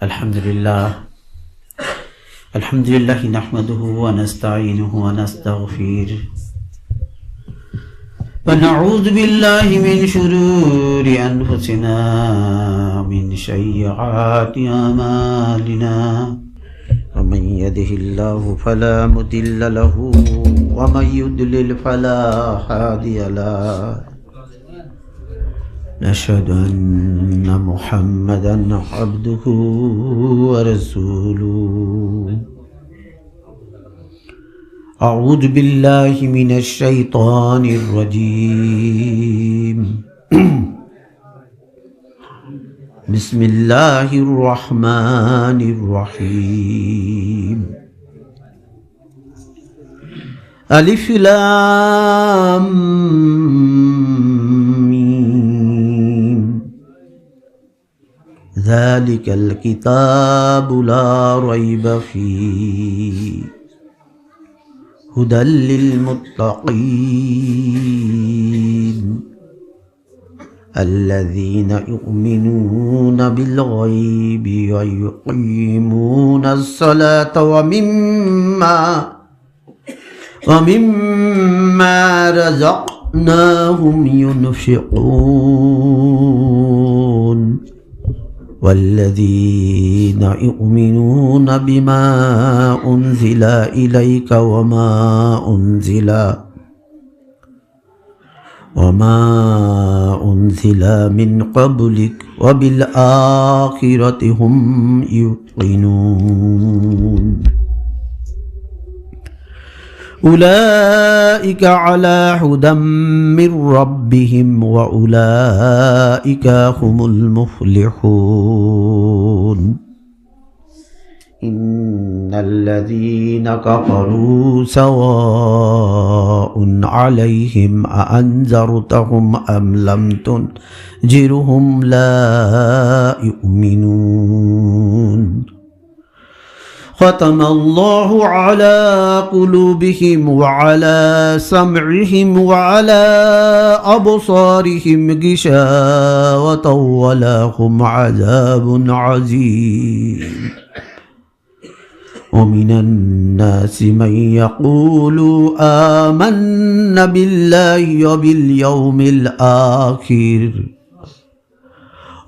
Alhamdulillah nahmaduhu wa nasta'inuhu wa nastaghfiruh wa na'udhu billahi min shururi anfusina min sayyiati a'malina wa man yahdihillahu fala mudilla lahu wa man yudlil fala hadiya lahu. نشهد أن محمدًا عبده ورسوله. أعوذ بالله من الشيطان الرجيم. بسم الله الرحمن الرحيم. ألف لام ذلك الكتاب لا ريب فيه هدى للمتقين الذين يؤمنون بالغيب ويقيمون الصلاة ومما رزقناهم ينفقون والذين يؤمنون بما أنزل إليك وما أنزل من قبلك وبالآخرة هم يوقنون أولئك على هدى من ربهم وأولئك هم المفلحون. إن الذين كفروا سواء عليهم أأنذرتهم أم لم تنذرهم لا يؤمنون. ختم الله على قلوبهم وعلى سمعهم وعلى أبصارهم غشاوة ولهم عذاب عظيم. ومن الناس من يقول آمنا بالله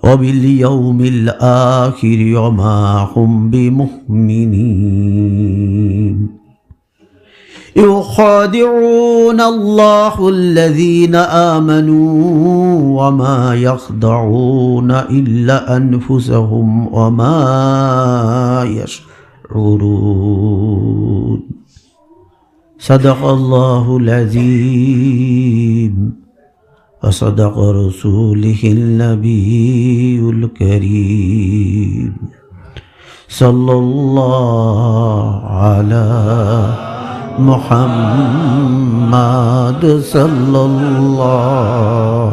وباليوم الآخر وما هم بمؤمنين. يخادعون الله الذين آمنوا وما يخدعون إلا أنفسهم وما يشعرون. صدق الله العظيم وصدق رسوله النبي الكريم. صلى الله على محمد صلى الله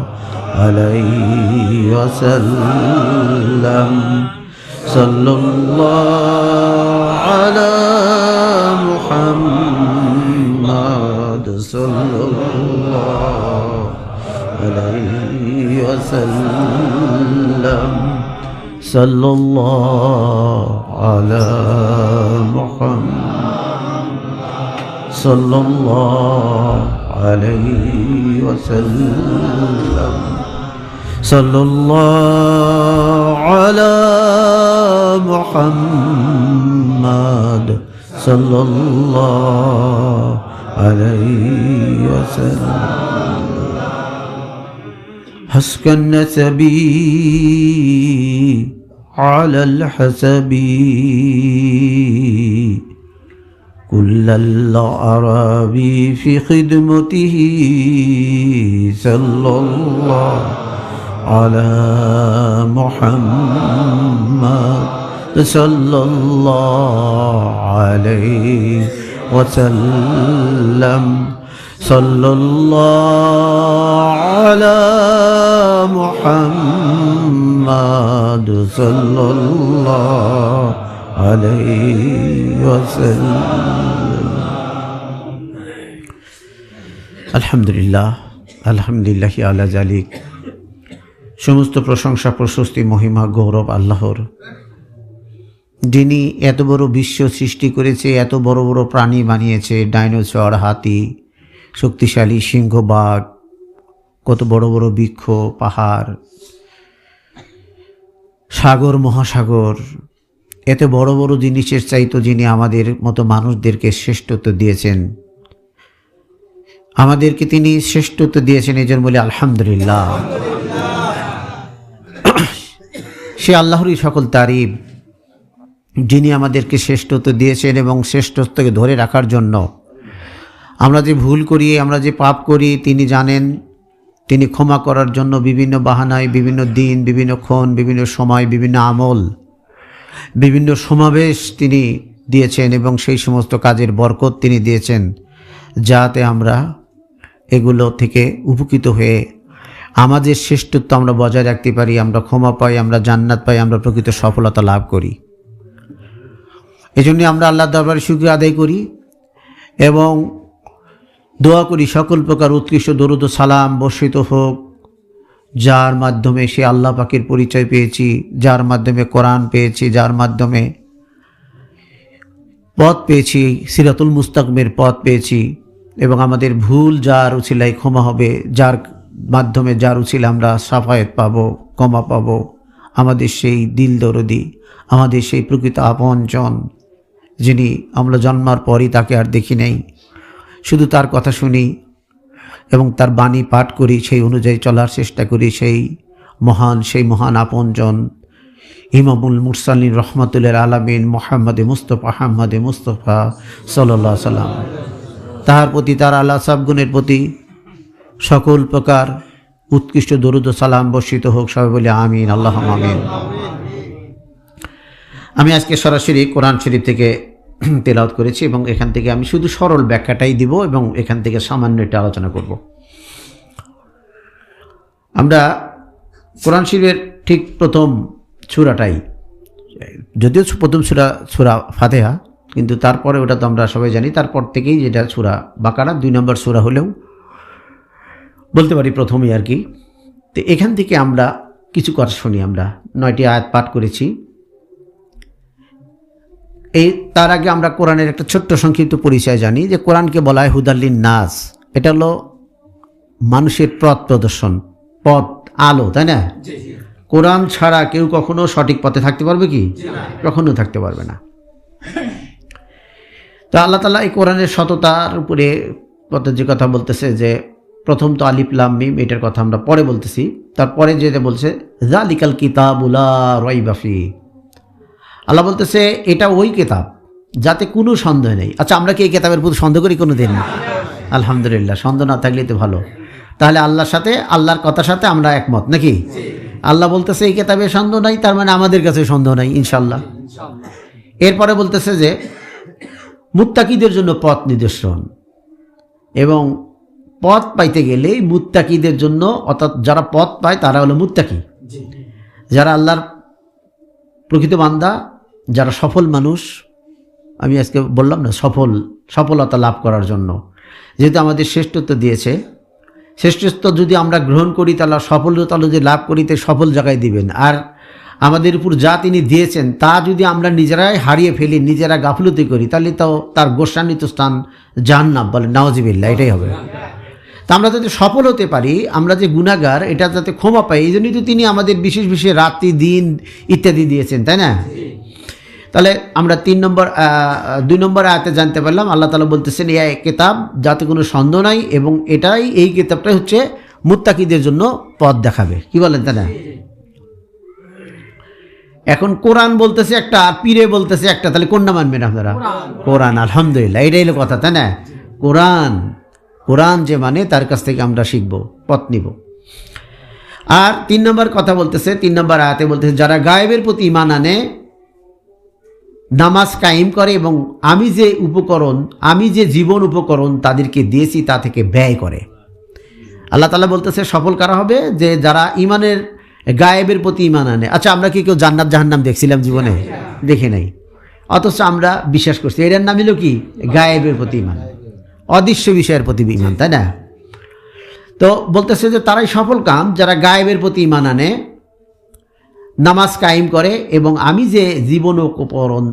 عليه وسلم. صلى الله على محمد صلى الله عليه وسلم. صلى الله على محمد صلى الله عليه وسلم. صلى الله على محمد صلى الله عليه وسلم. حسك النسب على الحسب كل الأعراب في خدمته. صلى الله على محمد صلى الله عليه وسلم. صلى الله على محمد صلى الله عليه وسلم. আলহামদুলিল্লাহ আলহামদুলিল্লাহ আলা জালিক। সমস্ত প্রশংসা প্রশস্তি মহিমা গৌরব আল্লাহর। যিনি এত বড় বিশ্ব সৃষ্টি করেছে, এত বড় বড় প্রাণী বানিয়েছে, ডাইনোসর, হাতি, শক্তিশালী সিংহ, বাঘ, কত বড় বড় বৃক্ষ, পাহাড়, সাগর, মহাসাগর, এত বড় বড় জিনিসের চাইতো যিনি আমাদের মতো মানুষদেরকে শ্রেষ্ঠত্ব দিয়েছেন, আমাদেরকে তিনি শ্রেষ্ঠত্ব দিয়েছেন। এই জন্য বলি আলহামদুলিল্লাহ। সে আল্লাহরই সকল তারিফ, যিনি আমাদেরকে শ্রেষ্ঠত্ব দিয়েছেন এবং শ্রেষ্ঠত্বকে ধরে রাখার জন্য আমরা যে ভুল করি, আমরা যে পাপ করি তিনি জানেন। তিনি ক্ষমা করার জন্য বিভিন্ন বাহানায়, বিভিন্ন দিন, বিভিন্ন ক্ষণ, বিভিন্ন সময়, বিভিন্ন আমল, বিভিন্ন সমাবেশ তিনি দিয়েছেন এবং সেই সমস্ত কাজের বরকত তিনি দিয়েছেন, যাতে আমরা এগুলো থেকে উপকৃত হয়ে আমাদের শ্রেষ্ঠত্ব আমরা বজায় রাখতে পারি, আমরা ক্ষমা পাই, আমরা জান্নাত পাই, আমরা প্রকৃত সফলতা লাভ করি। এজন্য আমরা আল্লাহর দরবারে শুকরিয়া আদায় করি এবং দোয়া করি সকল প্রকার উৎকৃষ্ট দরুদ ও সালাম বর্ষিত হোক যার মাধ্যমে সে আল্লাহ পাকের পরিচয় পেয়েছি, যার মাধ্যমে কোরআন পেয়েছি, যার মাধ্যমে পথ পেয়েছি, সিরাতুল মুস্তাকিমের পথ পেয়েছি এবং আমাদের ভুল যার উছিলায় ক্ষমা হবে, যার মাধ্যমে যার উছিলা আমরা সাফায়েত পাবো, ক্ষমা পাবো, আমাদের সেই দিল দরদি, আমাদের সেই প্রকৃত আপনজন, যিনি আমরা জন্মার পরই তাকে আর দেখি নাই, শুধু তার কথা শুনি এবং তার বাণী পাঠ করি, সেই অনুযায়ী চলার চেষ্টা করি। সেই মহান আপনজন ইমামুল মুরসালিন রহমাতুল্লিল আলামিন মুহাম্মদে মুস্তফা সাল্লাল্লাহু আলাইহি সাল্লাম, তাহার প্রতি, তার আল্লাহ সাবগুণের প্রতি সকল প্রকার উৎকৃষ্ট দরুদ ও সালাম বর্ষিত হোক। সবাই বলি আমিন, আল্লাহুম্মা আমিন। আমি আজকে সরাসরি কোরআন শরীফ থেকে তেলাওয়াত করেছি এবং এখান থেকে আমি শুধু সরল ব্যাখ্যাটাই দিব এবং এখান থেকে সামান্য একটা আলোচনা করব। আমরা কোরআন শরীফের ঠিক প্রথম সূরাটাই, যদিও প্রথম সূরা ফাতিহা, কিন্তু তারপরে ওটা তো আমরা সবাই জানি, তারপর থেকেই যেটা সূরা বাকারা 2 নম্বর সূরা হলেও বলতে পারি প্রথমেই আর কি। তো এখান থেকে আমরা কিছু কথা শুনি। আমরা 9টি আয়াত পাঠ করেছি। তার আগে আমরা কোরআনের একটা ছোট্ট সংক্ষিপ্ত পরিচয় জানি যে কোরআনকে বলা হয় হুদাল্লিন নাস। এটা হলো মানুষের পথ প্রদর্শন, পথ আলো, তাই না? কোরআন ছাড়া কেউ কখনো সঠিক পথে থাকতে পারবে কি? কখনো থাকতে পারবে না। তো আল্লাহ তাআলা এই কোরআনের সততার উপরে যে কথা বলতেছে, যে প্রথম তো আলিফ লাম মিম, এটার কথা আমরা পরে বলতেছি। তারপরে যেটা বলছে যালিকাল কিতাবু লা রাইবা ফিহি, আল্লাহ বলতেছে এটা ওই কিতাব যাতে কোনো সন্দেহ নেই। আচ্ছা, আমরা কি এই কিতাবের প্রতি সন্দেহ করি কোনো দিন? আলহামদুলিল্লাহ, সন্দেহ না থাকলেই তো ভালো। তাহলে আল্লাহর সাথে, আল্লাহর কথার সাথে আমরা একমত নাকি? আল্লাহ বলতেছে এই কিতাবে সন্দেহ নাই, তার মানে আমাদের কাছে সন্দেহ নাই ইনশাআল্লাহ। এরপরে বলতেছে যে মুত্তাকিদের জন্য পথ নিদর্শন, এবং পথ পাইতে গেলে মুত্তাকিদের জন্য, অর্থাৎ যারা পথ পায় তারা হলো মুত্তাকি, যারা আল্লাহর প্রকৃত বান্দা, যারা সফল মানুষ। আমি আজকে বললাম না, সফলতা লাভ করার জন্য যেহেতু আমাদের শ্রেষ্ঠত্ব দিয়েছে, শ্রেষ্ঠত্ব যদি আমরা গ্রহণ করি তাহলে সফলতা যদি লাভ করি তো সফল জায়গায় দিবেন। আর আমাদের উপর যা তিনি দিয়েছেন তা যদি আমরা নিজেরাই হারিয়ে ফেলি, নিজেরা গাফলতি করি, তাহলে তো তার গোসান্বিত স্থান জাহান্নাম, বলে নাউযুবিল্লাহ, এটাই হবে। তা আমরা যাতে সফল হতে পারি, আমরা যে গুনাহগার, এটা যাতে ক্ষমা পাই, এই জন্যই তো তিনি আমাদের বিশেষ বিশেষ রাত্রি, দিন ইত্যাদি দিয়েছেন, তাই না? তাহলে আমরা 2 নম্বর আয়াতে জানতে পারলাম আল্লাহ তাআলা বলতেছেন এই কিতাব যাতে কোনো সন্দেহ নাই, এবং এই কিতাবটাই হচ্ছে মুত্তাকিদের জন্য পথ দেখাবে। কি বলেন, তাই না? এখন কোরআন বলতেছে একটা, আর পীরে বলতেছে একটা, তাহলে কোনটা মানবেন আপনারা? কোরআন। আলহামদুলিল্লাহ, এটাই হলো কথা, তাই না? কোরআন যে মানে তার কাছ থেকে আমরা শিখব, পথ নিব। আর 3 নম্বর কথা বলতেছে, 3 নম্বর আয়াতে বলতেছে যারা গায়েবের প্রতি ঈমান আনে, নামাজ কায়েম করে এবং আমি যে জীবন উপকরণ তাদেরকে দিয়েছি তা থেকে ব্যয় করে। আল্লাহ তাআলা বলতেছে সফল কারা হবে? যে যারা ঈমানের, গায়েবের প্রতি ঈমান আনে। আচ্ছা, আমরা কি কেউ জান্নাত জাহান্নাম দেখছিলাম জীবনে? দেখে নাই, অথচ আমরা বিশ্বাস করছি। এর নাম হলো কি? গায়েবের প্রতি ঈমান, অদৃশ্য বিষয়ের প্রতি ঈমান, তাই না? তো বলতেছে যে তারাই সফল কাম যারা গায়েবের প্রতি ঈমান আনে, নামাজ কায়েম করে এবং আমি যে জীবনোপকরণ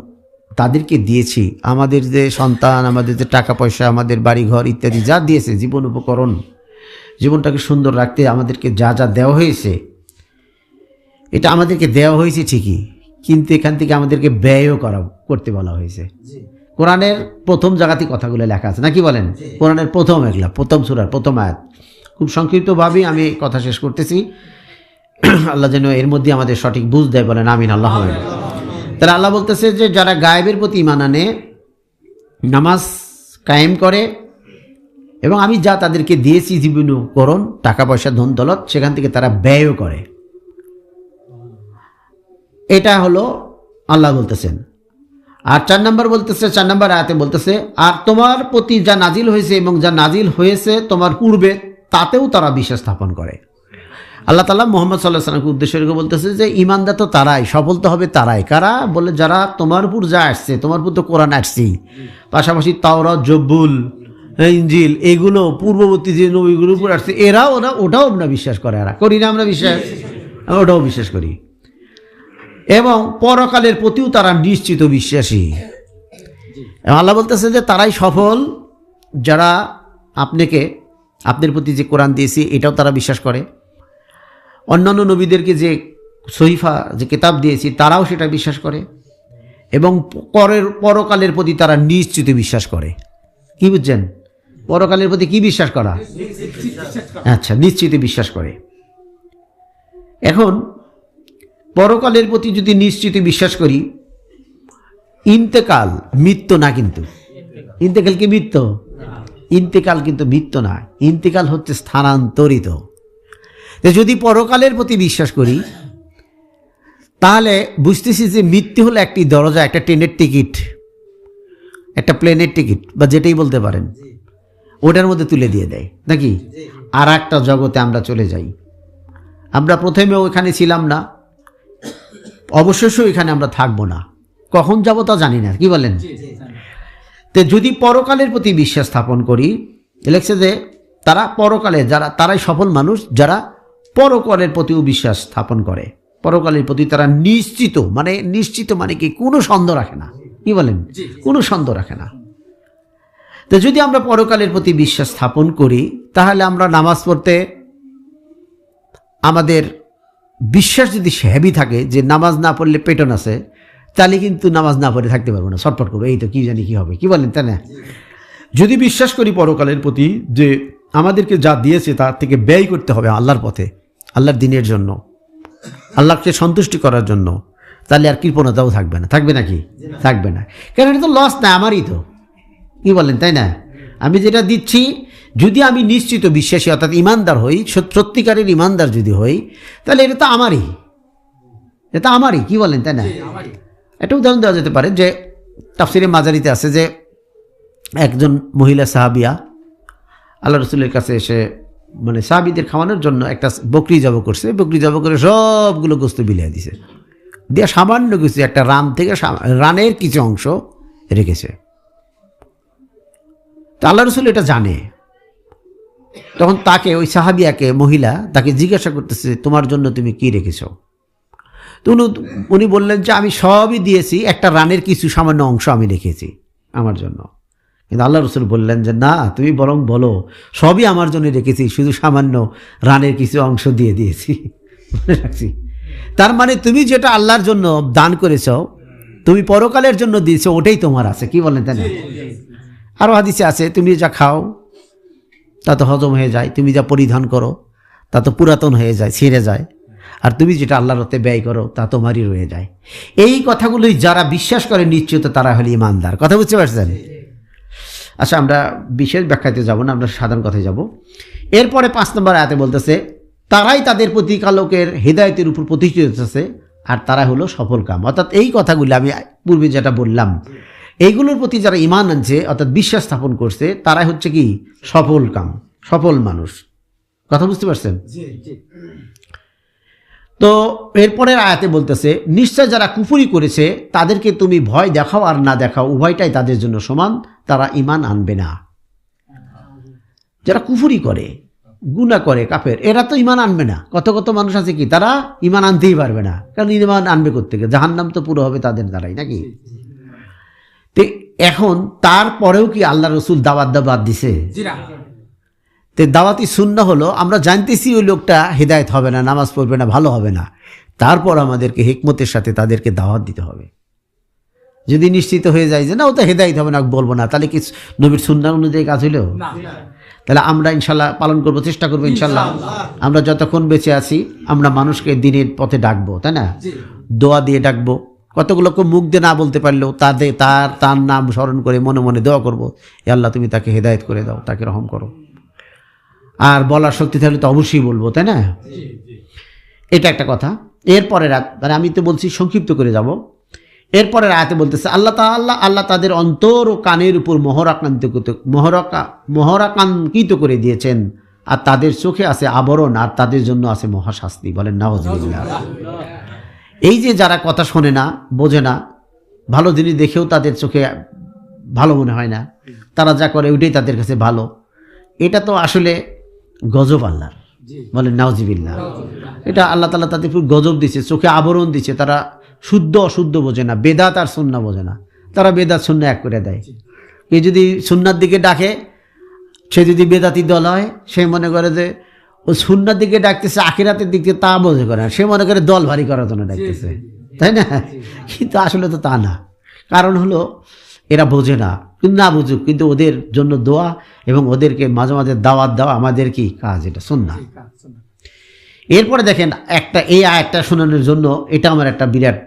তাদেরকে দিয়েছি, আমাদের যে সন্তান, আমাদের যে টাকা পয়সা, আমাদের বাড়িঘর ইত্যাদি যা দিয়েছে, জীবন উপকরণ, জীবনটাকে সুন্দর রাখতে আমাদেরকে যা যা দেওয়া হয়েছে, এটা আমাদেরকে দেওয়া হয়েছে ঠিকই, কিন্তু এখান থেকে আমাদেরকে ব্যয়ও করতে বলা হয়েছে। কোরআনের প্রথম জায়গাতে কথাগুলো লেখা আছে, নাকি বলেন? কোরআনের প্রথম সূরার প্রথম আয়াত। খুব সংক্ষিপ্তভাবেই আমি কথা শেষ করতেছি, আল্লাহ যেন এর মধ্যে আমাদের সঠিক বুঝ দেয়, বলেন আমিন। আল্লাহ তাহলে আল্লাহ বলতেছে যে যারা গায়েবের প্রতি ঈমান আনে, নামাজ কায়েম করে এবং আমি যা তাদেরকে দিয়েছি জীবনোপকরণ, টাকা পয়সা, ধন দৌলত, সেখান থেকে তারা ব্যয়ও করে, এটা হলো আল্লাহ বলতেছেন। আর 4 নম্বর বলতেছে, 4 নম্বর আয়াতে বলতেছে, আর তোমার প্রতি যা নাজিল হয়েছে এবং যা নাজিল হয়েছে তোমার পূর্বে, তাতেও তারা বিশ্বাস স্থাপন করে। আল্লাহ তাআলা মুহাম্মদ সাল্লাল্লাহু আলাইহি ওয়াসাল্লামকে উদ্দেশ্য করে বলতেছে যে ঈমানদার তো তারাই, সফল তো হবে তারাই। কারা? বলে যারা তোমার উপর যা আসছে, তোমার উপর তো কোরআন আসছে, পাশাপাশি তাওরাত, জব্বুল, ইনজিল, এগুলো পূর্ববর্তী যে নবীগুলোর উপর আসছে, ওটাও আমরা বিশ্বাস করে। করি না আমরা বিশ্বাস? ওটাও বিশ্বাস করি। এবং পরকালের প্রতিও তারা নিশ্চিত বিশ্বাসী। আল্লাহ বলতেছে যে তারাই সফল, যারা আপনার প্রতি যে কোরআন দিয়েছি এটাও তারা বিশ্বাস করে, অন্যান্য নবীদেরকে যে সহিফা, যে কিতাব দিয়েছি, তারাও সেটা বিশ্বাস করে, এবং পরকালের প্রতি তারা নিশ্চিত বিশ্বাস করে। কি বুঝছেন? পরকালের প্রতি কি বিশ্বাস করা? আচ্ছা, নিশ্চিত বিশ্বাস করে। এখন পরকালের প্রতি যদি নিশ্চিত বিশ্বাস করি, ইন্তেকাল মৃত্যু না, কিন্তু ইন্তেকাল কি মৃত্যু? ইন্তেকাল কিন্তু মৃত্যু না, ইন্তেকাল হচ্ছে স্থানান্তরিত। যদি পরকালের প্রতি বিশ্বাস করি, তাহলে বুঝতেছি যে মৃত্যু হলো একটি দরজা, একটা ট্রেনের টিকিট, একটা প্লেনের টিকিট, বা যেটাই বলতে পারেন, ওটার মধ্যে তুলে দিয়ে দেয়, নাকি? আর একটা জগতে আমরা চলে যাই। আমরা প্রথমে ওইখানে ছিলাম না, অবশ্যই এখানে আমরা থাকবো না, কখন যাব তা জানি না, কি বলেন? তো যদি পরকালের প্রতি বিশ্বাস স্থাপন করি, লেখছে যে তারা পরকালে তারাই সফল মানুষ যারা পরকালের প্রতিও বিশ্বাস স্থাপন করে, পরকালের প্রতি তারা নিশ্চিত মানে কি, কোনো সন্দেহ রাখে না, কি বলেন? কোনো সন্দেহ রাখে না। তো যদি আমরা পরকালের প্রতি বিশ্বাস স্থাপন করি, তাহলে আমরা নামাজ পড়তে, আমাদের বিশ্বাস যদি হেভি থাকে যে নামাজ না পড়লে পেটন আছে, তাহলে কিন্তু নামাজ না পড়ে থাকতে পারবো না, ছটফট করবো, এই তো কি জানি কি হবে, কি বলেন? তাই না? যদি বিশ্বাস করি পরকালের প্রতি যে আমাদেরকে যা দিয়েছে তার থেকে ব্যয় করতে হবে আল্লাহর পথে, আল্লাহর দিনের জন্য, আল্লাহকে সন্তুষ্টি করার জন্য, তাহলে আর কৃপণতাও থাকবে না। থাকবে নাকি? থাকবে না। কারণ এটা তো লস না, আমারই তো, কি বলেন? তাই না? আমি যেটা দিচ্ছি, যদি আমি নিশ্চিত বিশ্বাসী অর্থাৎ ইমানদার হই, সত্যিকারের ইমানদার যদি হই, তাহলে এটা তো আমারই, কি বলেন? তাই না? একটা উদাহরণ দেওয়া যেতে পারে যে তাফসিরে মাজারিতে আছে যে একজন মহিলা সাহাবিয়া আল্লাহ রসুলের কাছে এসে, সাহাবিদের খাওয়ানোর জন্য একটা বকরি জবাই করছে, বকরি জবাই করে সবগুলো গোস্ত বিলিয়ে দিছে, দিয়ে সামান্য কিছু একটা রানের কিছু অংশ রেখেছে। তো আল্লাহ রসুল এটা জানে, তখন তাকে, ওই সাহাবিয়াকে, মহিলা তাকে জিজ্ঞাসা করতেছে, তোমার জন্য তুমি কি রেখেছ? তো উনি বললেন যে আমি সবই দিয়েছি, একটা রানের কিছু সামান্য অংশ আমি রেখেছি আমার জন্য। কিন্তু আল্লাহ রসুল বললেন যে না, তুমি বরং বলো সবই আমার জন্য রেখেছি, শুধু সামান্য রানের কিছু অংশ দিয়ে দিয়েছি, মনে রাখছি। তার মানে তুমি যেটা আল্লাহর জন্য দান করেছ, তুমি পরকালের জন্য দিয়েছো, ওটাই তোমার আছে, কি বলেন? তাই না? আরও হাদিসে আছে, তুমি যা খাও তা তো হজম হয়ে যায়, তুমি যা পরিধান করো তা তো পুরাতন হয়ে যায়, ছিঁড়ে যায়, আর তুমি যেটা আল্লাহর রাস্তায় ব্যয় করো তা তোমারই রয়ে যায়। এই কথাগুলোই যারা বিশ্বাস করে নিশ্চিত তারা হলে ইমানদার। কথা বুঝতে পারছেন? আচ্ছা, আমরা বিশেষ ব্যাখ্যাতে যাব না, আমরা সাধারণ কথায় যাব। এরপরে 5 নম্বর আয়াতে বলতেছে, তারাই তাদের প্রতিপালকের হেদায়েতের উপর প্রতিষ্ঠিত আছে, আর তারা হলো সফল কাম। অর্থাৎ এই কথাগুলো আমি পূর্বে যেটা বললাম, এইগুলোর প্রতি যারা ঈমান আনছে অর্থাৎ বিশ্বাস স্থাপন করছে, তারাই হচ্ছে কি সফল কাম, সফল মানুষ। কথা বুঝতে পারছেন? তো এরপরের আয়াতে বলতেছে, নিশ্চয় যারা কুফরি করেছে তাদেরকে তুমি ভয় দেখাও আর না দেখাও, উভয়টাই তাদের জন্য সমান, তারা ঈমান আনবে না। যারা কুফরি করে, গুনাহ করে কাফের, এরা তো ঈমান আনবে না। কত কত মানুষ আছে কি তারা ঈমান আনতেই পারবে না, কারণ ঈমান আনবে কোত্থেকে? জাহান্নাম তো পুরো হবে তাদের দ্বারাই, নাকি? তো এখন তারপরেও কি আল্লাহ রসুল দাওয়াত দিছে? তো দাওয়াতি সুন্নাহ হলো আমরা জানতেছি ওই লোকটা হেদায়েত হবে না, নামাজ পড়বে না, ভালো হবে না, তারপর আমাদেরকে হিকমতের সাথে তাদেরকে দাওয়াত দিতে হবে। যদি নিশ্চিত হয়ে যায় যে না ও তো হেদায়েত হবে না, বলবো না, তাহলে কি নবীর সুন্নাহ অনুযায়ী কাজ হইল? তাহলে আমরা ইনশাল্লাহ পালন করবো, চেষ্টা করবো ইনশাল্লাহ। আমরা যতক্ষণ বেঁচে আছি আমরা মানুষকে দিনের পথে ডাকবো, তাই না? দোয়া দিয়ে ডাকবো। কতগুলোকে মুখ দিয়ে না বলতে পারলেও তার নাম স্মরণ করে মনে মনে দোয়া করবো, এ আল্লাহ তুমি তাকে হেদায়েত করে দাও, তাকে রহম করো। আর বলার শক্তি থাকলে তো অবশ্যই বলবো, তাই না? এটা একটা কথা। এরপরে মানে আমি তো বলছি সংক্ষিপ্ত করে যাব। এরপরের আয়াতে বলতেছে আল্লাহ তাদের অন্তর ও কানের উপর মোহরাকাঙ্কিত করে দিয়েছেন, আর তাদের চোখে আছে আবরণ, আর তাদের জন্য আছে মহাশাস্তি। বলেন নাউযুবিল্লাহ। এই যে যারা কথা শোনে না, বোঝে না, ভালো জিনিস দেখেও তাদের চোখে ভালো মনে হয় না, তারা যা করে ওইটাই তাদের কাছে ভালো, এটা তো আসলে গজব আল্লাহর। বলেন নাউযুবিল্লাহ। এটা আল্লাহ তাআলা তাদের উপর গজব দিচ্ছে, চোখে আবরণ দিচ্ছে। তারা শুদ্ধ অশুদ্ধ বোঝে না, বেদাত আর সুন্নাহ বোঝে না, তারা বেদাত সুন্নাহ এক করে দেয়। কেউ যদি সুন্নাহর দিকে ডাকে, সে যদি বেদাতি দল হয়, সে মনে করে যে ও সুন্নাহর দিকে ডাকতেছে, আখিরাতের দিকে তা বোঝে করে না, সে মনে করে দল ভারী করার জন্য ডাকতেছে, তাই না? কিন্তু আসলে তো তা না। কারণ হলো এরা বোঝে না, কিন্তু না বুঝুক, কিন্তু ওদের জন্য দোয়া এবং ওদেরকে মাঝে মাঝে দাওয়াত দেওয়া আমাদের কি কাজ, এটা সুন্নাহ। এরপরে দেখেন এই আয়াতটা শোনানোর জন্য এটা আমার একটা বিরাট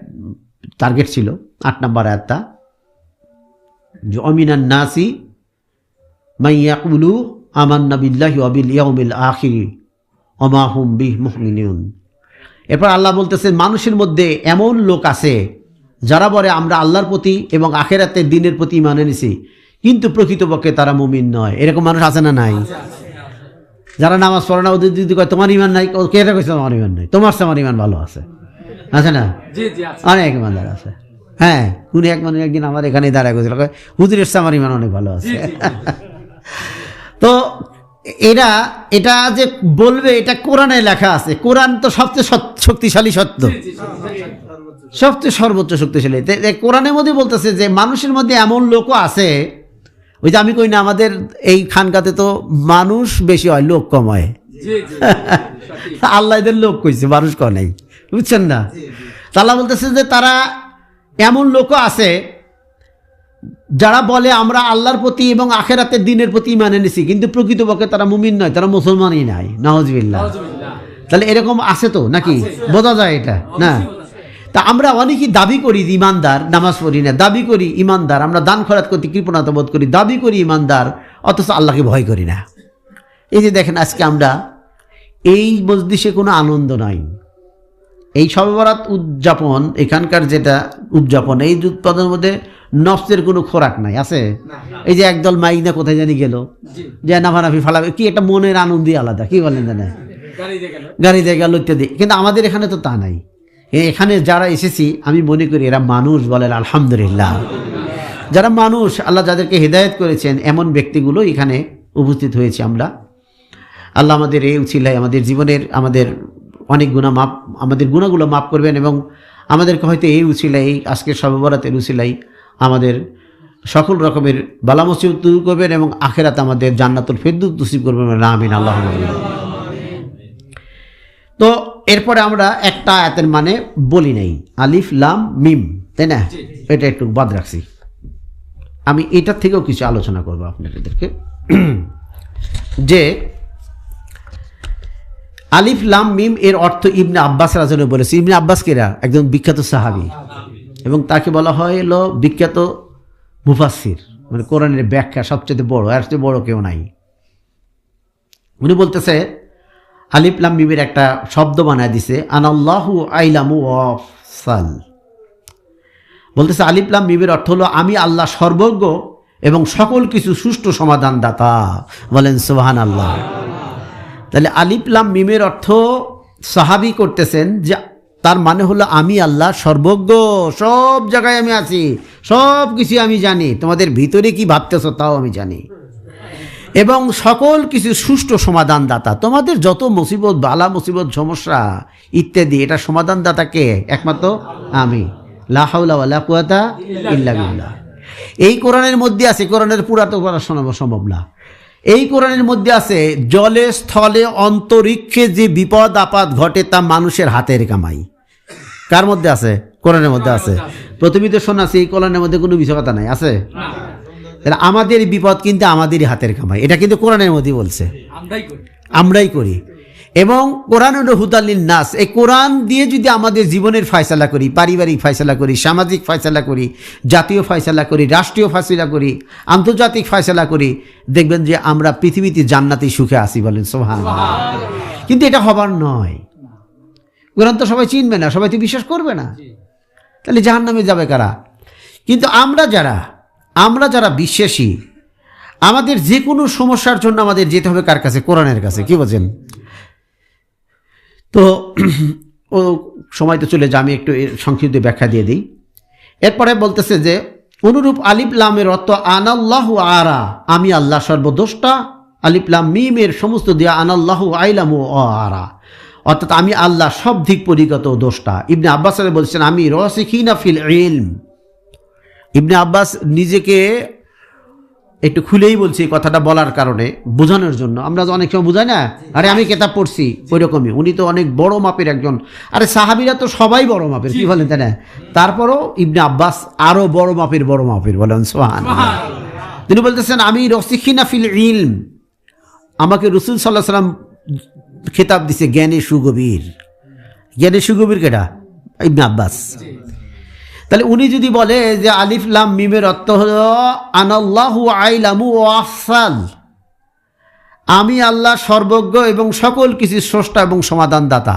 টার্গেট ছিল। 8 নম্বর আয়াতটা, যে অমিনান নাসি মাইয়াকুলু আমান্না বিল্লাহি ওয়া বিল ইয়াউমিল আখির ওয়া মা হুম বিমুমিনুন। এরপর আল্লাহ বলতেছেন মানুষের মধ্যে এমন লোক আছে যারা বলে আমরা আল্লাহর প্রতি এবং আখিরাতের দিনের প্রতি ঈমান এনেছি, কিন্তু প্রকৃতপক্ষে তারা মুমিন নয়। এরকম মানুষ আছে না নাই? যারা নামাজ পড়ে না, ওদের যদি কয় তোমার ঈমান নাই, কে এটা কইছে আমার ঈমান নাই, তোমার চেয়ে আমার ঈমান ভালো আছে না? অনেক ইমানদার আছে। হ্যাঁ, উনি একদিন আমার এখানে দাঁড়ায় গেছিল, হুজুরের চেয়ে আমার ঈমান অনেক ভালো আছে। তো এটা যে বলবে, এটা কোরআনে লেখা আছে। কোরআন তো সবচেয়ে শক্তিশালী সত্য, সবচেয়ে সর্বোচ্চ শক্তিশালী। কোরআনের মধ্যে বলতেছে যে মানুষের মধ্যে এমন লোকও আছে, ওই যে আমি কই না আমাদের এই খানকাতে তো মানুষ বেশি হয়, লোক কম হয়। আল্লাহ এদের লোক কইছে, মানুষ কম নাই, বুঝছেন না? আল্লাহ বলতেছে যে তারা এমন লোকও আছে যারা বলে আমরা আল্লাহর প্রতি এবং আখিরাতের দিনের প্রতি ঈমান এনেছি, কিন্তু প্রকৃতপক্ষে তারা মুমিন নয়, তারা মুসলমানই নাই। নাউযুবিল্লাহ। তাহলে এরকম আছে তো নাকি? বোঝা যায় এটা না? তা আমরা অনেকেই দাবি করি ইমানদার, নামাজ পড়ি না, দাবি করি ইমানদার, আমরা দান খয়রাত করতে কৃপণতা বোধ করি, দাবি করি ইমানদার, অথচ আল্লাহকে ভয় করি না। এই যে দেখেন আজকে আমরা এই মজলিসে কোনো আনন্দ নাই। এই শবে বরাত উদযাপন, এখানকার যেটা উদযাপন, এই উৎপাদনের মধ্যে নফসের কোনো খোরাক নাই, আছে? এই যে একদল মাইক না কোথায় জানি গেল, যে নাফানাফি ফালাবে, কি একটা মনের আনন্দই আলাদা, কি বলেন জানে, গাড়ি দিয়ে গেল ইত্যাদি। কিন্তু আমাদের এখানে তো তা নাই। এখানে যারা এসেছি আমি মনে করি এরা মানুষ, বলেন আলহামদুলিল্লাহ। যারা মানুষ, আল্লাহ যাদেরকে হেদায়েত করেছেন, এমন ব্যক্তিগুলো এখানে উপস্থিত হয়েছে আমরা। আল্লাহ আমাদের এই উছিলায় আমাদের জীবনের আমাদের অনেক আমাদের গুনাহগুলো মাফ করবেন, এবং আমাদেরকে হয়তো এই উছিলায়, এই আজকের শবে বরাতের উছিলায় আমাদের সকল রকমের বালা মুসিবত দূর করবেন, এবং আখিরাত আমাদের জান্নাতুল ফেরদৌস নসিব করবেন। আমিন, আল্লাহুম্মা আমিন। তো এরপরে আমরা একটা আয়াতের মানে বলি নাই, আলিফ লাম মিম, তাই না? এটা একটু বাদ রাখছি। আমি এটার থেকেও কিছু আলোচনা করবো আপনাদেরকে, যে আলিফ লাম মিম এর অর্থ ইবনে আব্বাস রাদিয়াল্লাহু বলেছে। ইবনে আব্বাস কেরা? একজন বিখ্যাত সাহাবী, এবং তাকে বলা হয় হলো বিখ্যাত মুফাসসির, মানে কোরআনের ব্যাখ্যা সবচেয়ে বড়, এর চেয়ে বড় কেউ নাই। উনি বলতেছে আলিফ লাম মিমের একটা শব্দ বানায় দিছে, আনাল্লাহু আইলামু ওয়াফসাল। বলতেছে আলিফ লাম মিমের অর্থ হলো আমি আল্লাহ সর্বজ্ঞ এবং সকল কিছু সুষ্ঠু সমাধান দাতা। বলেন সুবহানাল্লাহ। তাহলে আলিফ লাম মিমের অর্থ সাহাবী করতেছেন, যে তার মানে হলো আমি আল্লাহ সর্বজ্ঞ, সব জায়গায় আমি আছি, সব কিছু আমি জানি, তোমাদের ভিতরে কি ভাবতেছো তাও আমি জানি। এবং সকল কিছু সুষ্ঠু সমাধানদাতা। তোমাদের যত মুসিবত, বালা মুসিবত, সমস্যা ইত্যাদি, এটা সমাধানদাতা কে? একমাত্র আমি। লা হাওলা ওয়ালা কুওয়াতা ইল্লা বিল্লাহ। এই কোরআনের মধ্যে আছে, কোরআনের পুরা তো পড়া শোনানো সম্ভব না, এই কোরআনের মধ্যে আছে জলে স্থলে অন্তরিক্ষে যে বিপদ আপদ ঘটে তা মানুষের হাতের কামাই। কার মধ্যে আছে? কোরআনের মধ্যে আছে। প্রথমেই তো শোনাছি এই কোরআনের মধ্যে কোনো মিছা কথা নাই, আছে? তাহলে আমাদের বিপদ কিন্তু আমাদেরই হাতের কামাই, এটা কিন্তু কোরআনের মধ্যে বলছে, আমরাই করি। এবং কোরআন হলো হুদালিন নাস। এই কোরআন দিয়ে যদি আমাদের জীবনের ফয়সালা করি, পারিবারিক ফয়সালা করি, সামাজিক ফয়সালা করি, জাতীয় ফয়সালা করি, রাষ্ট্রীয় ফয়সালা করি, আন্তর্জাতিক ফয়সালা করি, দেখবেন যে আমরা পৃথিবীতে জান্নাতি সুখে আসি। বলেন সুবহানাল্লাহ। কিন্তু এটা হবার নয়। কোরআন তো সবাই চিনবে না, সবাই তো বিশ্বাস করবে না, তাহলে জাহান্নামে যাবে কারা? কিন্তু আমরা যারা বিশ্বাসী, আমাদের যে কোনো সমস্যার জন্য আমাদের যেতে হবে কার কাছে? কোরআনের কাছে। কি বলছেন? তো ও সময় তো চলে যায়, আমি একটু সংক্ষিপ্ত ব্যাখ্যা দিয়ে দিই। এরপরে বলতেছে যে অনুরূপ আলিফ লামের অর্থ আনাল্লাহু আরা, আমি আল্লাহ সর্বদ্রষ্টা। আলিফ লাম মিমের সমস্ত দিয়া আনাল্লাহু আইলামু আরা, অর্থাৎ আমি আল্লাহ সব দিক পরিগত দ্রষ্টা। ইবনে আব্বাস বলছেন আমি রাসিখিনা ফিল ইলম। ইবনে আব্বাস নিজেকে একটু খুলেই বলছি কথাটা বলার কারণে, বোঝানোর জন্য। আমরা অনেক সময় বোঝাই না, আরে আমি কেতাব পড়ছি, ওই রকমই। উনি তো অনেক বড় মাপের একজন, আরে সাহাবীরা তো সবাই বড় মাপের, কি বলেন তাই না? তারপরও ইবনে আব্বাস আরো বড় মাপের বলেন সুবহানাল্লাহ। তিনি বলতেছেন আমি রাসিখিনা ফিল ইলম, আমাকে রাসূল সাল্লাল্লাহু আলাইহি সাল্লাম খেতাব দিছে জ্ঞানী সুগভীর। জ্ঞানী সুগভীর কেডা? ইবনে আব্বাস। তাহলে উনি যদি বলে যে আলিফ লাম মিমের অর্থ হলো আনাল্লাহু আইলামু ওয়াফসাল, আমি আল্লাহ সর্বজ্ঞ এবং সকল কিছু স্রষ্টা এবং সমাধানদাতা,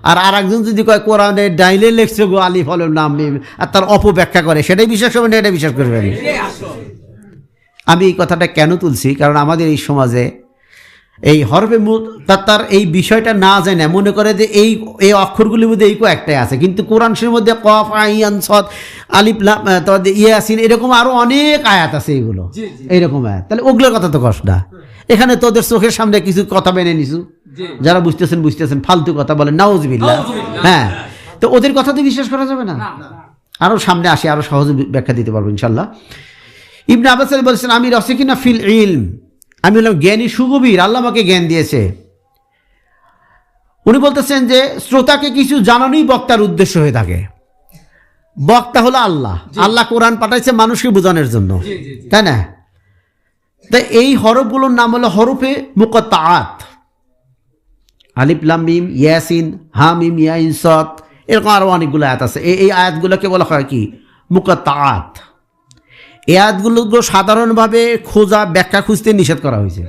আর আরেকজন যদি কয় কোরআনে ডাইলে লেখছে গো আলিফ হলো লাম মিম, আর তার অপব্যাখ্যা করে, সেটাই বিশ্বাস করবেন না, এটা বিশ্বাস করবেন। আমি এই কথাটা কেন তুলছি? কারণ আমাদের এই সমাজে এই হরফে তার এই বিষয়টা না যায় না, মনে করে যে এই অক্ষরগুলির মধ্যে এই কয়েকটাই আছে, কিন্তু কোরআন শরীফের মধ্যে কফ আইন সদ আলিফ লাম ইয়াসিন এরকম আরো অনেক আয়াত আছে, এইগুলো এইরকম আয়াত। তাহলে ওগুলোর কথা তো কষ্ট না, এখানে তোদের চোখের সামনে কিছু কথা মেনে নিছু, যারা বুঝতেছেন ফালতু কথা বলেন, নাউজুবিল্লাহ। হ্যাঁ, তো ওদের কথা তো বিশ্বাস করা যাবে না। আরো সামনে আসি, আরো সহজে ব্যাখ্যা দিতে পারবো ইনশাল্লাহ। ইবনে আব্বাস বলছেন আমি রাসিখিনা ফিল ইলম, আমি হলাম জ্ঞানী সুগভীর, আল্লাহ আমাকে জ্ঞান দিয়েছে। উনি বলতেছেন যে শ্রোতাকে কিছু জানানোই বক্তার উদ্দেশ্য হয়ে থাকে। বক্তা হলো আল্লাহ, আল্লাহ কোরআন পাঠাইছে মানুষকে বোঝানোর জন্য, তাই না? তাই এই হরফগুলোর নাম হলো হরফে মুকাত্তাআত। আলিফ লাম মিম ইয়াসিন হা মিম ইয়া ইন সাদ, এরকম আরো অনেকগুলো আয়াত আছে। এই আয়াতগুলোকে বলা হয় কি? মুকাত্তাআত। এই আয়াতগুলো সাধারণভাবে খোঁজা ব্যাখ্যা খুঁজতে নিষেধ করা হয়েছে।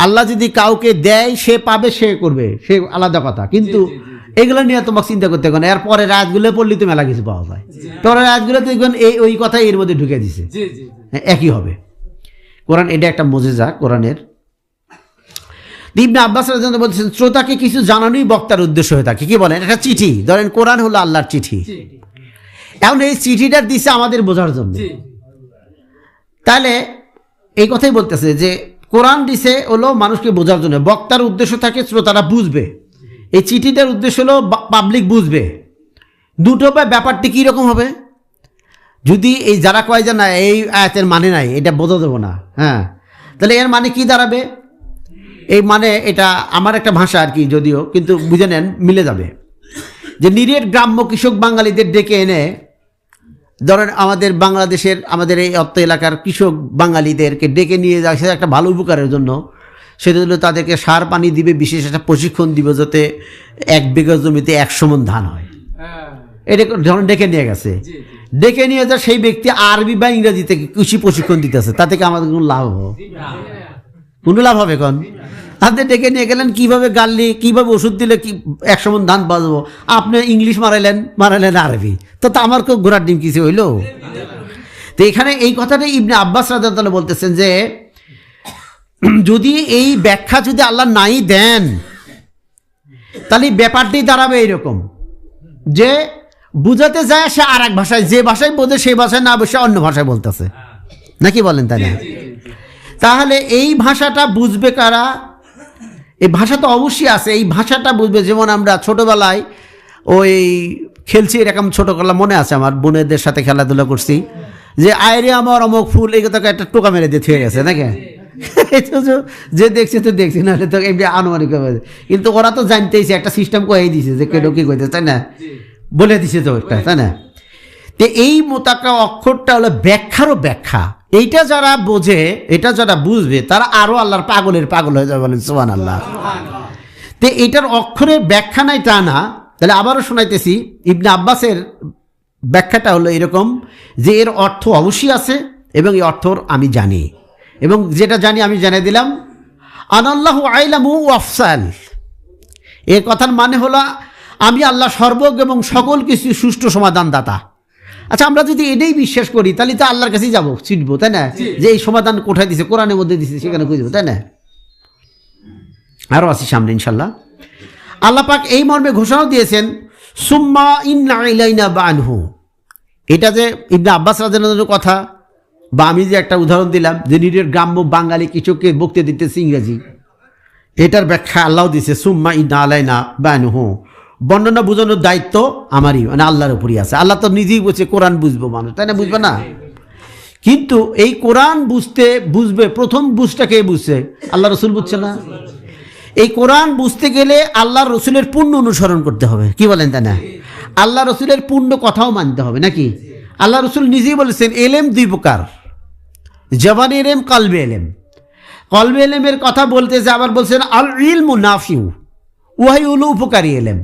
আল্লাহ যদি কাউকে দেয়, সে পাবে, সে করবে, সে আলাদা কথা, কিন্তু এগুলো নিয়ে তোমাকে চিন্তা করতে হবে না। এরপরে রাতগুলো পড়লে তো মেলা কিছু পাওয়া যায়, পরে রাতগুলো দেখবেন ওই কথা এর মধ্যে ঢুকে দিছে, একই হবে। কোরআন এটা একটা মুজিজা কোরআনের। ইবনে আব্বাস রাদিয়াল্লাহু বলছেন শ্রোতাকে কিছু জানানোই বক্তার উদ্দেশ্য হয়ে থাকে। কি বলেন? একটা চিঠি, ধরেন কোরআন হলো আল্লাহর চিঠি, এখন এই চিঠিটা দিছে আমাদের বোঝার জন্য। তাহলে এই কথাই বলতেছে যে কোরআন দিছে হলো মানুষকে বোঝার জন্য, বক্তার উদ্দেশ্য থাকে শ্রোতারা বুঝবে। এই চিঠিটার উদ্দেশ্য হলো পাবলিক বুঝবে। দুটো ব্যাপারটি কী রকম হবে? যদি এই যারা কয় যে না এই আয়াতের মানে নাই, এটা বোঝা দেবো না, হ্যাঁ, তাহলে এর মানে কি দাঁড়াবে? এই মানে এটা আমার একটা ভাষা আর কি, যদিও, কিন্তু বুঝে নেন মিলে যাবে। যে নিরেট গ্রাম্য কৃষক বাঙালিদের ডেকে এনে, ধরেন আমাদের বাংলাদেশের আমাদের এই অত্ত এলাকার কৃষক বাঙালিদেরকে ডেকে নিয়ে যাচ্ছে একটা ভালো উপকারের জন্য। সেটা হলো তাদেরকে সার পানি দিবে, বিশেষ একটা প্রশিক্ষণ দিবে, যাতে 1 বিঘা জমিতে 100 মণ ধান হয়। এটা ধরেন ডেকে নিয়ে গেছে, ডেকে নিয়ে যা সেই ব্যক্তি আরবি বা ইংরেজিতে কৃষি প্রশিক্ষণ দিতেছে, তা থেকে আমাদের কোনো লাভ হবে? কোনো লাভ হবে? কোন আপনি ডেকে নিয়ে গেলেন, কীভাবে গাললি, কীভাবে ওষুধ দিলে কি 100 মণ ধান বাঁচবো, আপনি ইংলিশ মারাইলেন আরবি, তো আমার কেউ ঘোড়ার ডিম কিছু হইল? তো এখানে এই কথাটা ইবনে আব্বাস রাদিয়াল্লাহু বলতেছেন যে যদি এই ব্যাখ্যা যদি আল্লাহ নাই দেন, তাহলে ব্যাপারটি দাঁড়াবে এইরকম যে বুঝাতে যায় সে আর এক ভাষায়, যে ভাষায় বোঝে সেই ভাষায় না বসে অন্য ভাষায় বলতেছে, নাকি বলেন? তাই না? তাহলে এই ভাষাটা বুঝবে কারা? এই ভাষা তো অবশ্যই আছে, এই ভাষাটা বুঝবে। যেমন আমরা ছোটোবেলায় ওই খেলছি, এরকম ছোটোবেলা মনে আছে আমার, বোনেদের সাথে খেলাধুলা করছি, যে আয়রে আমার অমুক ফুল, এই কথাকে একটা টোকা মেরে দিয়ে থুয়ে গেছে নাকি? যে দেখছে তো দেখছি, নাহলে তো এমনি আনুমানিক। কিন্তু ওরা তো জানতেইছে, একটা সিস্টেম কয়েই দিছে যে কেন কি কইতে, তাই না? বলে দিছে তো একটা, তাই না? তো এই মোতাকা অক্ষরটা হলো ব্যাখ্যারও ব্যাখ্যা। এইটা যারা বোঝে, এটা যারা বুঝবে, তারা আরো আল্লাহর পাগলের পাগল হয়ে যাবে, বলেন সুবহানাল্লাহ। তো এইটার অক্ষরের ব্যাখ্যা নাই তা না। তাহলে আবারও শোনাইতেছি, ইবনে আব্বাসের ব্যাখ্যাটা হলো এরকম যে এর অর্থ অবশ্যই আছে এবং এই অর্থ আমি জানি, এবং যেটা জানি আমি জানিয়ে দিলাম। আনাল্লাহু আইলামু আফসাল, এর কথার মানে হলো আমি আল্লাহ সর্বজ্ঞ এবং সকল কিছু সুষ্ঠু সমাধানদাতা। আচ্ছা, আমরা যদি এটাই বিশ্বাস করি তাহলে তো আল্লাহর কাছেই যাবো, চিনবো, তাই না? যে এই সমাধান কোথায় দিছে, কোরআনের মধ্যে দিছে, সেখানে খুঁজবো, তাই না? আরও আছি সামনে ইনশাল্লাহ। আল্লাহ পাক এই মর্মে ঘোষণাও দিয়েছেন, সুম্মা ইন্না ইলাইনা বানহু। এটা যে ইবনে আব্বাস রাদিয়াল্লাহু আনহুর কথা, বা আমি যে একটা উদাহরণ দিলাম যে নিজের গ্রাম্য বাঙালি কিছুকে বক্তৃতা দিতেছে ইংরেজি, এটার ব্যাখ্যা আল্লাহ দিছে, সুম্মা ইন্না আলাইনা বানহু। বর্ণনা বোঝানোর দায়িত্ব আমারই, মানে আল্লাহর উপরই আছে। আল্লাহ তো নিজেই বলছে কোরআন বুঝবো মানুষ, তাই না? বুঝবে না? কিন্তু এই কোরআন বুঝবে প্রথম বুঝটাকে বুঝছে, আল্লাহ রসুল বুঝছে না। এই কোরআন বুঝতে গেলে আল্লাহ রসুলের পূর্ণ অনুসরণ করতে হবে, কি বলেন, তাই না? আল্লাহ রসুলের পূর্ণ কথাও মানতে হবে, নাকি? আল্লাহ রসুল নিজেই বলেছেন এলেম দুই প্রকার, জবানি এলেম, কলবে এলেম। কলবে এলেমের কথা বলতেছে, আবার বলছেন আল ইলমু নাফিউ, ওয়াই হলো উপকারী এলেম।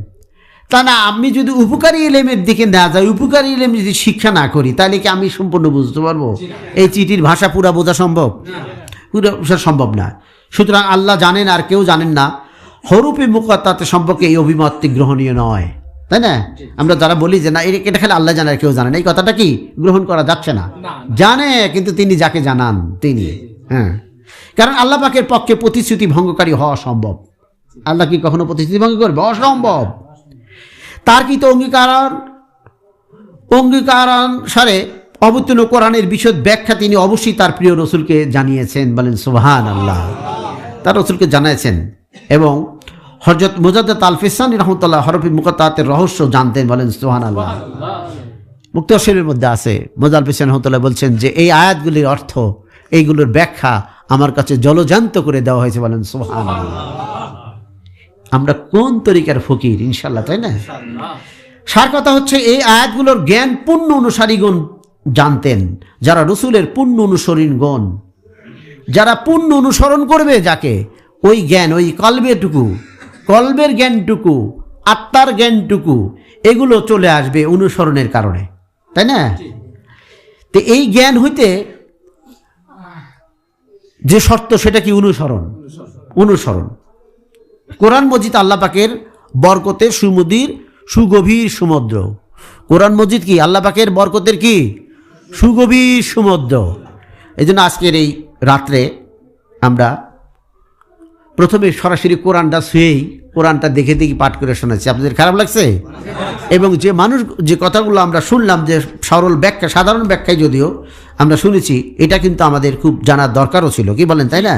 তা না, আমি যদি উপকারী এলেমের দিকে না যাই, উপকারী এলেম যদি শিক্ষা না করি, তাহলে কি আমি সম্পূর্ণ বুঝতে পারবো? এই চিঠির ভাষা পুরা বোঝা সম্ভব? পুরো বোঝা সম্ভব না। সুতরাং আল্লাহ জানেন আর কেউ জানেন না, হরুপে মুকাত্তাত সম্পর্কে এই অভিমতটি গ্রহণীয় নয়, তাই না? আমরা যারা বলি যে না এটা খালি আল্লাহ জানে আর কেউ জানে না, এই কথাটা কি গ্রহণ করা যাচ্ছে না। জানে, কিন্তু তিনি যাকে জানান তিনি, হ্যাঁ। কারণ আল্লাহ পাকের পক্ষে প্রতিশ্রুতি ভঙ্গকারী হওয়া সম্ভব। আল্লাহ কি কখনো প্রতিশ্রুতি ভঙ্গ করবে? অসম্ভব। তার কি তো অঙ্গীকারানুসারে অবতীর্ণ কোরআনের বিশদ ব্যাখ্যা তিনি অবশ্যই তার প্রিয় রসুলকে জানিয়েছেন, বলেন সুবহানাল্লাহ। তার রসুলকে জানাইছেন। এবং হযরত মুজাদ্দিদ আল-ফিসানি রাহমাতুল্লাহ হরফে মুকাত্তাতের রহস্য জানতেন, বলেন সুবহানাল্লাহ। মুক্তার শরীফের মধ্যে আছে, মুজাদ্দিদ আল-ফিসানি রাহমাতুল্লাহ বলছেন যে এই আয়াতগুলির অর্থ, এইগুলোর ব্যাখ্যা আমার কাছে জলজান্ত করে দেওয়া হয়েছে, বলেন সুবহানাল্লাহ। আমরা কোন তরিকার ফকির ইনশাল্লাহ, তাই না? সার কথা হচ্ছে এই আয়াতগুলোর জ্ঞান পূর্ণ অনুসারীগণ জানতেন, যারা রসুলের পূর্ণ অনুসরণগণ, যারা পূর্ণ অনুসরণ করবে যাকে, ওই জ্ঞান, ওই কলবের জ্ঞানটুকু, আত্মার জ্ঞানটুকু, এগুলো চলে আসবে অনুসরণের কারণে, তাই না? তো এই জ্ঞান হইতে যে শর্ত, সেটা কি? অনুসরণ। কোরআন মজিদ আল্লাহ পাকের বরকতের সুগভীর সমুদ্র। কোরআন মজিদ কি আল্লাহ পাকের বরকতের কি? সুগভীর সমুদ্র। এই জন্য আজকের এই রাত্রে আমরা প্রথমে সরাসরি কোরআনটা ছুঁয়েই কোরআনটা দেখে পাঠ করে শোনাচ্ছি। আপনাদের খারাপ লাগছে? এবং যে কথাগুলো আমরা শুনলাম, যে সরল ব্যাখ্যা, সাধারণ ব্যাখ্যায় যদিও আমরা শুনেছি, এটা কিন্তু আমাদের খুব জানার দরকারও ছিল, কি বলেন, তাই না?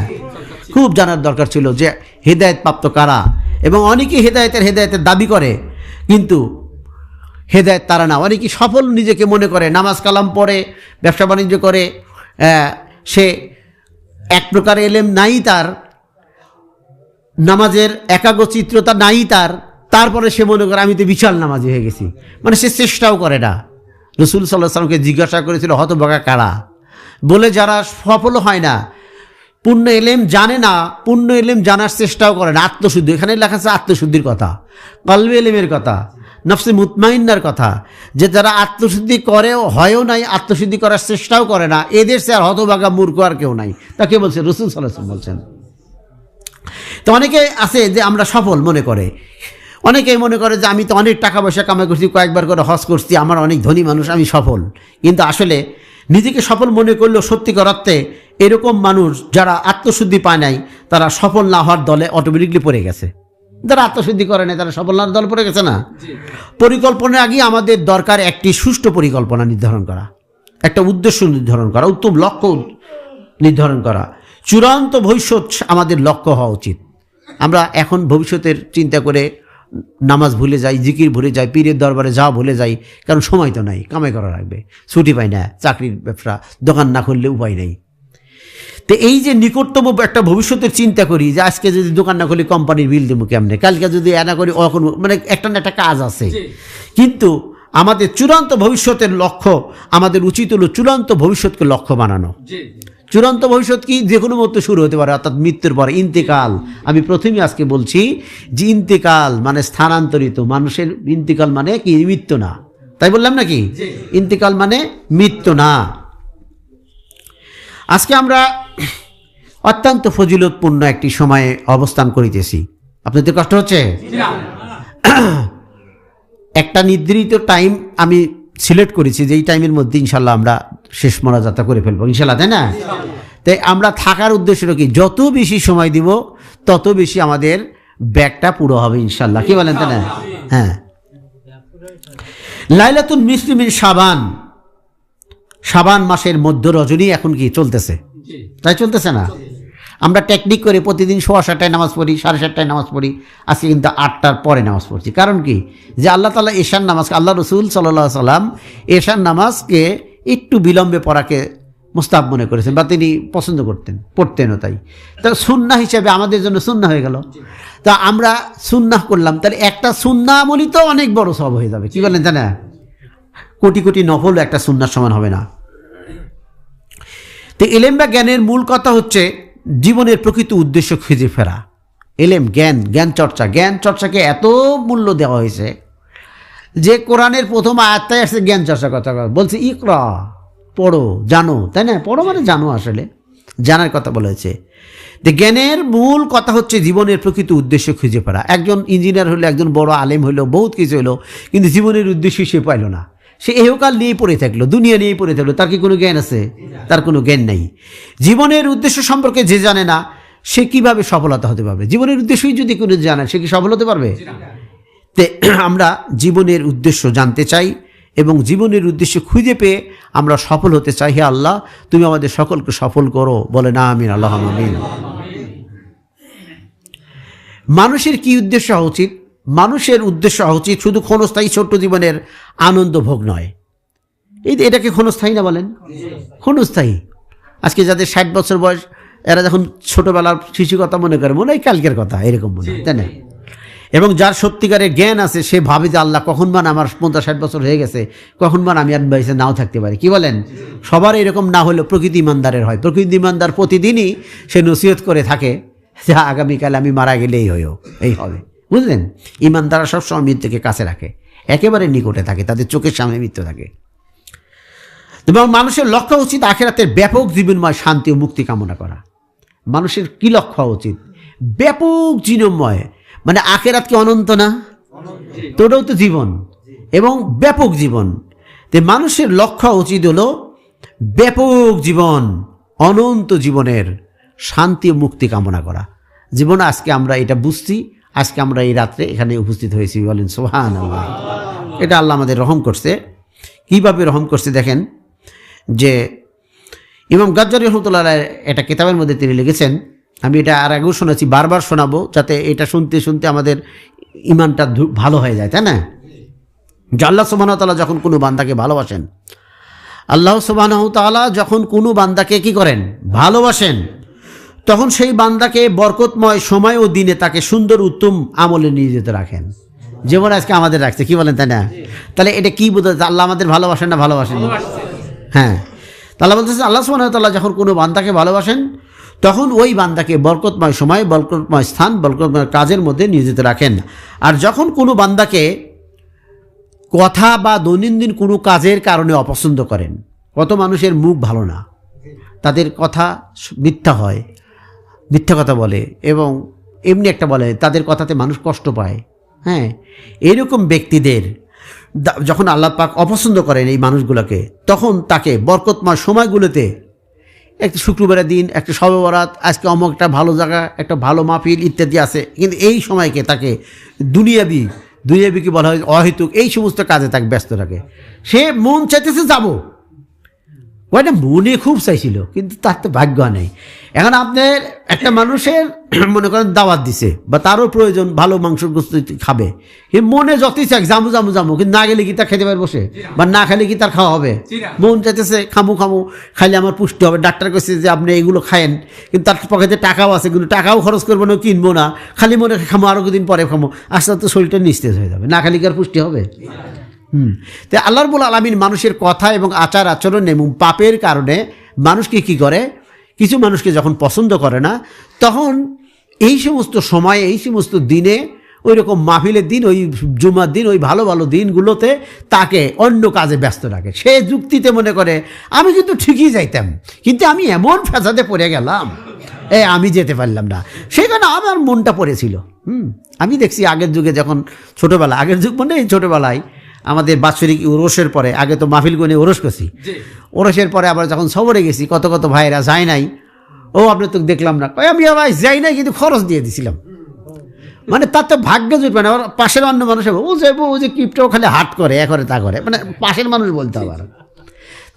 খুব জানার দরকার ছিল যে হেদায়েত প্রাপ্ত কারা। এবং অনেকেই হেদায়েতের দাবি করে, কিন্তু হেদায়েত তারা না। অনেকেই সফল নিজেকে মনে করে, নামাজ কালাম পড়ে, ব্যবসা বাণিজ্য করে, সে এক প্রকার এলেম নাই তার, নামাজের একাগ্রচিত্রতা নাই তার, তারপরে সে মনে করে আমি তো বিশাল নামাজি হয়ে গেছি। মানে সে চেষ্টাও করে না। রাসূল সাল্লাল্লাহু আলাইহি ওয়াসাল্লামকে জিজ্ঞাসা করেছিল হতভাগা কারা, বলে যারা সফল হয় না, পূর্ণ এলেম জানে না, পূর্ণ এলেম জানার চেষ্টাও করে না। আত্মশুদ্ধি, এখানে লেখা আছে আত্মশুদ্ধির কথা, কলবে এলেমের কথা, নফসে মুতমাইন্নার কথা, যে যারা আত্মশুদ্ধি করেও হয়ও নাই, আত্মশুদ্ধি করার চেষ্টাও করে না, এদের সে আর হতভাগা মূর্খ আর কেউ নাই। তাকে বলছে রাসূল সাল্লাল্লাহু আলাইহি ওয়াসাল্লাম বলছেন। তো অনেকে আছে যে আমরা সফল মনে করে, অনেকেই মনে করে যে আমি তো অনেক টাকা পয়সা কামাই করছি, কয়েকবার করে হজ করছি, আমার অনেক ধনী মানুষ, আমি সফল। কিন্তু আসলে নিজেকে সফল মনে করলেও সত্যিকার অর্থে এরকম মানুষ যারা আত্মশুদ্ধি পায় নাই, তারা সফল না হওয়ার দলে অটোমেটিকলি পড়ে গেছে। যারা আত্মশুদ্ধি করে নাই তারা সফল না হওয়ার দলে পড়ে গেছে না। পরিকল্পনার আগে আমাদের দরকার একটি সুষ্ঠু পরিকল্পনা নির্ধারণ করা, একটা উদ্দেশ্য নির্ধারণ করা, উত্তম লক্ষ্য নির্ধারণ করা। চূড়ান্ত ভবিষ্যৎ আমাদের লক্ষ্য হওয়া উচিত। আমরা এখন ভবিষ্যতের চিন্তা করে নামাজ ভুলে যাই, জিকির ভুলে যাই, পীরের দরবারে যাওয়া ভুলে যাই, কারণ সময় তো নাই, কামাই করা লাগবে, ছুটি পাই না, চাকরির ব্যবসা, দোকান না খুললে উপায় নেই। তো এই যে নিকটতম একটা ভবিষ্যতের চিন্তা করি যে আজকে যদি দোকান না খুলি কোম্পানির বিল দেবো কেমনে, কালকে যদি এনা করি অখন, মানে একটা না একটা কাজ আছে। কিন্তু আমাদের চূড়ান্ত ভবিষ্যতের লক্ষ্য, আমাদের উচিত হলো চূড়ান্ত ভবিষ্যৎকে লক্ষ্য বানানো। চূড়ান্ত ভবিষ্যৎ কি যে কোনো মতো শুরু হতে পারে, অর্থাৎ মৃত্যুর পরে ইন্তেকাল। আমি প্রথমেই আজকে বলছি যে ইন্তেকাল মানে স্থানান্তরিত, মানুষের ইন্তেকাল মানে কি মৃত্যু না, তাই বললাম নাকি? ইন্তেকাল মানে মৃত্যু না। আজকে আমরা অত্যন্ত ফজিলতপূর্ণ একটি সময়ে অবস্থান করিতেছি। আপনাদের কষ্ট হচ্ছে? একটা নির্ধারিত টাইম আমি সিলেক্ট করেছি, যে এই টাইমের মধ্যে ইনশাল্লাহ আমরা শেষ মোনাজাতটা করে ফেলবো ইনশাল্লাহ, তাই না? তাই আমরা থাকার উদ্দেশ্যটা কি, যত বেশি সময় দিব তত বেশি আমাদের ব্যাগটা পুরো হবে ইনশাল্লাহ, কি বলেন, তাই না? হ্যাঁ, লাইলাতুল নিসফি মিন শাবান, শাবান মাসের মধ্য রজনী এখন কি চলতেছে, তাই চলতেছে না? আমরা টেকনিক করে প্রতিদিন 7:15টায় নামাজ পড়ি, 7:30টায় নামাজ পড়ি, আজকে কিন্তু 8টার পরে নামাজ পড়ছি। কারণ কি, যে আল্লাহ তাআলা এশার নামাজকে, আল্লাহ রসুল সাল্লাল্লাহু আলাইহি সাল্লাম এশার নামাজকে একটু বিলম্বে পড়াকে মুস্তাহাব মনে করেছেন, বা তিনি পছন্দ করতেন, পড়তেনও। তাই তা সুন্নাহ হিসেবে আমাদের জন্য সুন্নাহ হয়ে গেল। তা আমরা সুন্নাহ করলাম, তাহলে একটা সুন্নাহ আমলি তো অনেক বড় সওয়াব হয়ে যাবে, কি বলেন, তাই না? কোটি কোটি নফল একটা সুন্নাহর সমান হবে না। তো ইলম বা জ্ঞানের মূল কথা হচ্ছে জীবনের প্রকৃত উদ্দেশ্য খুঁজে ফেরা। এলেম, জ্ঞান, জ্ঞান চর্চা, জ্ঞান চর্চাকে এত মূল্য দেওয়া হয়েছে যে কোরআনের প্রথম আয়াতটাই আসছে জ্ঞান চর্চার কথা বলছে, ইকরা, পড়ো, জানো, তাই না? পড়ো মানে জানো, আসলে জানার কথা বলা হয়েছে। তো জ্ঞানের মূল কথা হচ্ছে জীবনের প্রকৃত উদ্দেশ্য খুঁজে ফেরা। একজন ইঞ্জিনিয়ার হলো, একজন বড় আলেম হলো, বহুত কিছু হলো, কিন্তু জীবনের উদ্দেশ্য সে পাইল না। সে এহকাল নিয়ে পড়ে থাকলো, দুনিয়া নিয়ে পড়ে থাকলো, তার কি কোনো জ্ঞান আছে? তার কোনো জ্ঞান নাই। জীবনের উদ্দেশ্য সম্পর্কে যে জানে না সে কিভাবে সফলতা হতে পারবে? জীবনের উদ্দেশ্যই যদি কোনো জানে, সে কি সফল হতে পারবে? তে আমরা জীবনের উদ্দেশ্য জানতে চাই এবং জীবনের উদ্দেশ্য খুঁজে পেয়ে আমরা সফল হতে চাই। হে আল্লাহ, তুমি আমাদের সকলকে সফল করো, বলে না আমিন, আল্লাহ আমিন। মানুষের কি উদ্দেশ্য হওয়া উচিত? মানুষের উদ্দেশ্য হওয়া উচিত শুধু ক্ষণস্থায়ী ছোট্ট জীবনের আনন্দ ভোগ নয়। এটাকে ক্ষণস্থায়ী না বলেন? ক্ষণস্থায়ী। আজকে যাদের 60 বছর বয়স, এরা যখন ছোটবেলার শিশু কথা মনে করে, মনে হয় কালকের কথা, এরকম মনে হয়, তাই না? এবং যার সত্যিকারের জ্ঞান আছে সে ভাবে যে আল্লাহ কখন মান আমার 50-60 বছর হয়ে গেছে, কখন মান আমি আর বেঁচে নাও থাকতে পারি, কি বলেন? সবার এরকম না হলেও প্রকৃতি ইমানদারের হয়। প্রকৃতি ইমানদার প্রতিদিনই সে নসিহত করে থাকে যে আগামীকাল আমি মারা গেলে এই হবে, বুঝলেন? ইমানদাররা সবসময় মৃত্যুকে কাছে রাখে, একেবারে নিকটে থাকে, তাদের চোখের সামনে মৃত্যু থাকে। এবং মানুষের লক্ষ্য উচিত আখিরাতের ব্যাপক জীবনময় শান্তি ও মুক্তি কামনা করা। মানুষের কি লক্ষ্য উচিত? ব্যাপক জীবনময়, মানে আখিরাত কি অনন্ত না? তোটাও তো জীবন এবং ব্যাপক জীবন। তে মানুষের লক্ষ্য উচিত হলো ব্যাপক জীবন, অনন্ত জীবনের শান্তি ও মুক্তি কামনা করা। জীবন আজকে আমরা এটা বুঝছি, আজকে আমরা এই রাত্রে এখানে উপস্থিত হয়েছি, বলেন সুবহানাল্লাহ। এটা আল্লাহ আমাদের রহম করছে। কিভাবে রহম করছে দেখেন, যে ইমাম গাজ্জালী রহমতুল্লাহ এটা কিতাবের মধ্যে তিনি লিখেছেন, আমি এটা আর আগেও শোনাচ্ছি, বারবার শোনাবো, যাতে এটা শুনতে শুনতে আমাদের ইমানটা ভালো হয়ে যায়, তাই না? যে আল্লাহ সুবহানাহু ওয়া তাআলা যখন কোনো বান্দাকে ভালোবাসেন, আল্লাহ সুবহানাহু ওয়া তাআলা যখন কোনো বান্দাকে কি করেন? ভালোবাসেন, তখন সেই বান্দাকে বরকতময় সময় ও দিনে তাকে সুন্দর উত্তম আমলে নিয়োজিত রাখেন, যেমন আজকে আমাদের রাখছে, কি বলেন, তাই না? তাহলে এটা কি বোঝাচ্ছে? আল্লাহ আমাদের ভালোবাসেন না ভালোবাসেন? হ্যাঁ, তাহলে বলতেছে আল্লাহ সুবহানাহু ওয়া তাআলা যখন কোনো বান্দাকে ভালোবাসেন তখন ওই বান্দাকে বরকতময় সময়, বরকতময় স্থান, বরকতময় কাজের মধ্যে নিয়োজিত রাখেন। আর যখন কোনো বান্দাকে কথা বা দৈনন্দিন কোনো কাজের কারণে অপছন্দ করেন, কত মানুষের মুখ ভালো না, তাদের কথা মিথ্যা হয়, মিথ্যা কথা বলে এবং এমনি একটা বলে, তাদের কথাতে মানুষ কষ্ট পায়। হ্যাঁ, এরকম ব্যক্তিদের যখন আল্লাহ পাক অপছন্দ করেন এই মানুষগুলোকে, তখন তাকে বরকতময় সময়গুলোতে, একটা শুক্রবারের দিন, একটা শবে বরাত, আজকে অমুক একটা ভালো জায়গা, একটা ভালো মাহফিল ইত্যাদি আছে, কিন্তু এই সময়কে তাকে দুনিয়াবি কি বলা হয়, অহেতুক এই সমস্ত কাজে তাকে ব্যস্ত রাখে। সে মন চাইতেছে যাব, ওইটা মনে খুব চাইছিল, কিন্তু তার তো ভাগ্য নেই। এখন আপনার একটা মানুষের মনে করেন দাওয়াত দিছে, বা তারও প্রয়োজন ভালো মাংসের গোস্ত খাবে, কিন্তু মনে যতই চাক জামু জামু জামু, কিন্তু না গেলে কি তার খেতে পারে বসে, বা না খেলে কি তার খাওয়া হবে? মন চাইতেছে খামু খামু, খাইলে আমার পুষ্টি হবে। ডাক্তার কাছে যে আপনি এগুলো খায়েন, কিন্তু তার পকেটে টাকাও আছে, কিন্তু টাকাও খরচ করবো না, কিনবো না, খালি মনে খামো, আরো দিন পরে খামো, আস্তে আস্তে শরীরটা নিস্তেজ হয়ে যাবে, না খালি কি আর পুষ্টি হবে? তো আল্লাহ রাব্বুল আলামিন মানুষের কথা এবং আচার আচরণ এবং পাপের কারণে মানুষকে কি করে, কিছু মানুষকে যখন পছন্দ করে না, তখন এই সমস্ত সময়ে, এই সমস্ত দিনে, ওই রকম মাহফিলের দিন, ওই জুমার দিন, ওই ভালো ভালো দিনগুলোতে তাকে অন্য কাজে ব্যস্ত রাখে। সে যুক্তিতে মনে করে আমি কিন্তু ঠিকই যাইতাম, কিন্তু আমি এমন ফ্যাসাদে পড়ে গেলাম, আমি যেতে পারলাম না, সেখানে আমার মনটা পড়েছিল। আমি দেখছি আগের যুগে, যখন ছোটোবেলা, আগের যুগ মানে এই ছোটোবেলায় আমাদের বাৎসরিক ওরসের পরে, আগে তো মাহফিল করে ওরস করছি, ওরসের পরে আবার যখন সবরে গেছি, কত কত ভাইয়েরা যায় নাই, ও আপনি তো দেখলাম না, আমি আবার যাই নাই, কিন্তু খরচ দিয়ে দিছিলাম। মানে তার তো ভাগ্য জুটবে না। পাশের অন্য মানুষ ও যাবো, ও যে কিপটাও খালি হাট করে, এ করে তা করে, মানে পাশের মানুষ বলতে আবার,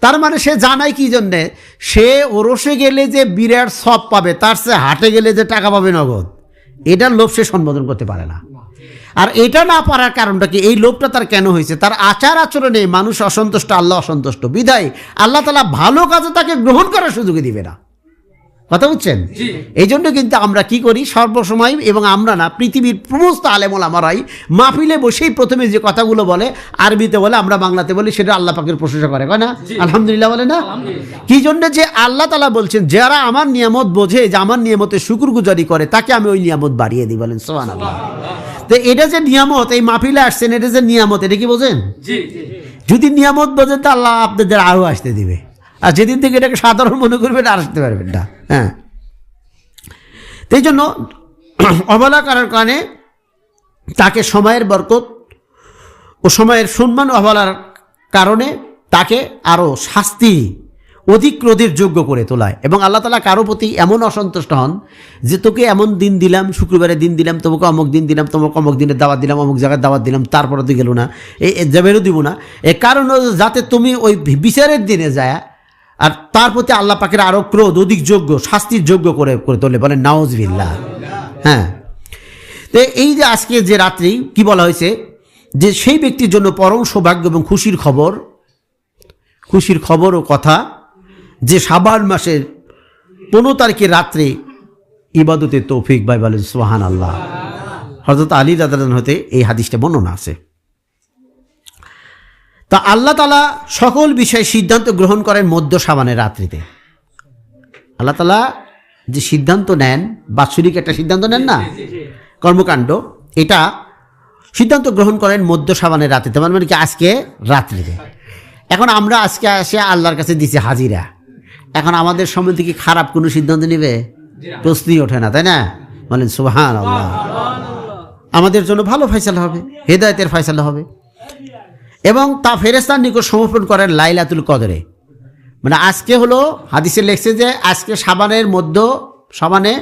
তার মানে সে জানায় কি জন্যে, সে ওরসে গেলে যে বিরাট সব পাবে, তার সে হাটে গেলে যে টাকা পাবে নগদ, এটার লোভ সে সম্বোধন করতে পারে না। আর এটা না পারার কারণটা কি, এই লোভটা তার কেন হয়েছে, তার আচার আচরণে মানুষ অসন্তুষ্ট, আল্লাহ অসন্তুষ্ট, বিধায় আল্লাহ তাআলা ভালো কাজে তাকে গ্রহণ করার সুযোগই দিবে না। কথা বুঝছেন? এই জন্য কিন্তু আমরা কি করি সর্বসময়, এবং আমরা না, পৃথিবীর সমস্ত আলেম ওলামারাই মাহফিলে বসেই প্রথমে যে কথাগুলো বলে, আরবিতে বলে, আমরা বাংলাতে বলি, সেটা আল্লাহ পাকের প্রশংসা করে, কয় না? আলহামদুলিল্লাহ বলে না? কি জন্য? যে আল্লাহ তাআলা বলছেন, যারা আমার নিয়ামত বোঝে, যে আমার নিয়ামতের শুকরগুজারি করে, তাকে আমি ওই নিয়ামত বাড়িয়ে দিই। বলেন সুবহানাল্লাহ। তো এটা যে নিয়ামত, এই মাহফিলে আসছেন, এটা যে নিয়ামত, এটা কি বোঝেন? যদি নিয়ামত বোঝেন, তো আল্লাহ আপনাদের আরও আসতে দিবে, আর যেদিন থেকে এটাকে সাধারণ মনে করবেন, আর আসতে পারবেন না। হ্যাঁ, এই জন্য অবহেলা করার কারণে তাকে সময়ের বরকত ও সময়ের সম্মান অবহেলার কারণে তাকে আরও শাস্তি, অধিক ক্রোধের যোগ্য করে তোলায়। এবং আল্লাহ তাআলা কারো প্রতি এমন অসন্তুষ্ট হন যে, তোকে এমন দিন দিলাম, শুক্রবারের দিন দিলাম, তোমাকে অমুক দিন দিলাম, তোমাকে অমুক দিনের দাওয়াত দিলাম, অমুক জায়গায় দাওয়াত দিলাম, তারপরে তুই গেল না, এই যাবেরও দিব না, এ কারণ যাতে তুমি ওই বিচারের দিনে যায় আর তার প্রতি আল্লাহ পাকের আরো ক্রোধ, অধিক যোগ্য, শাস্তির যোগ্য করে তোলে। বলেন নাউজুবিল্লাহ। হ্যাঁ, তো এই যে আজকে যে রাত্রি কি বলা হয়েছে, যে সেই ব্যক্তির জন্য পরম সৌভাগ্য এবং খুশির খবর ও কথা, যে শাবান মাসের 15 তারিখের রাত্রে ইবাদতে তৌফিক ভাই। বলেন সুবহানাল্লাহ। হযরত আলী রাদিয়াল্লাহু আনহু হতে এই হাদিসটা বর্ণনা আছে। তা আল্লাহ তাআলা সকল বিষয়ে সিদ্ধান্ত গ্রহণ করেন মধ্য শাবানের রাত্রিতে। আল্লাহ তাআলা যে সিদ্ধান্ত নেন, বাৎসরিক একটা সিদ্ধান্ত নেন না, কর্মকাণ্ড, এটা সিদ্ধান্ত গ্রহণ করেন মধ্য শাবানের রাত্রিতে, মানে কি আজকে রাত্রিতে। এখন আমরা আজকে এসে আল্লাহর কাছে দিছি হাজিরা, এখন আমাদের সম্বন্ধে কি খারাপ কোনো সিদ্ধান্ত নেবে? প্রশ্নই ওঠে না, তাই না? বলেন সুবহানাল্লাহ। আমাদের জন্য ভালো ফয়সালা হবে, হেদায়েতের ফয়সালা হবে, এবং তা ফেরেশতার নিকট সমর্পণ করেন লাইলাতুল কদরে। মানে আজকে হলো, হাদিসে লেখছে যে আজকে শাবানের মধ্য শাবানে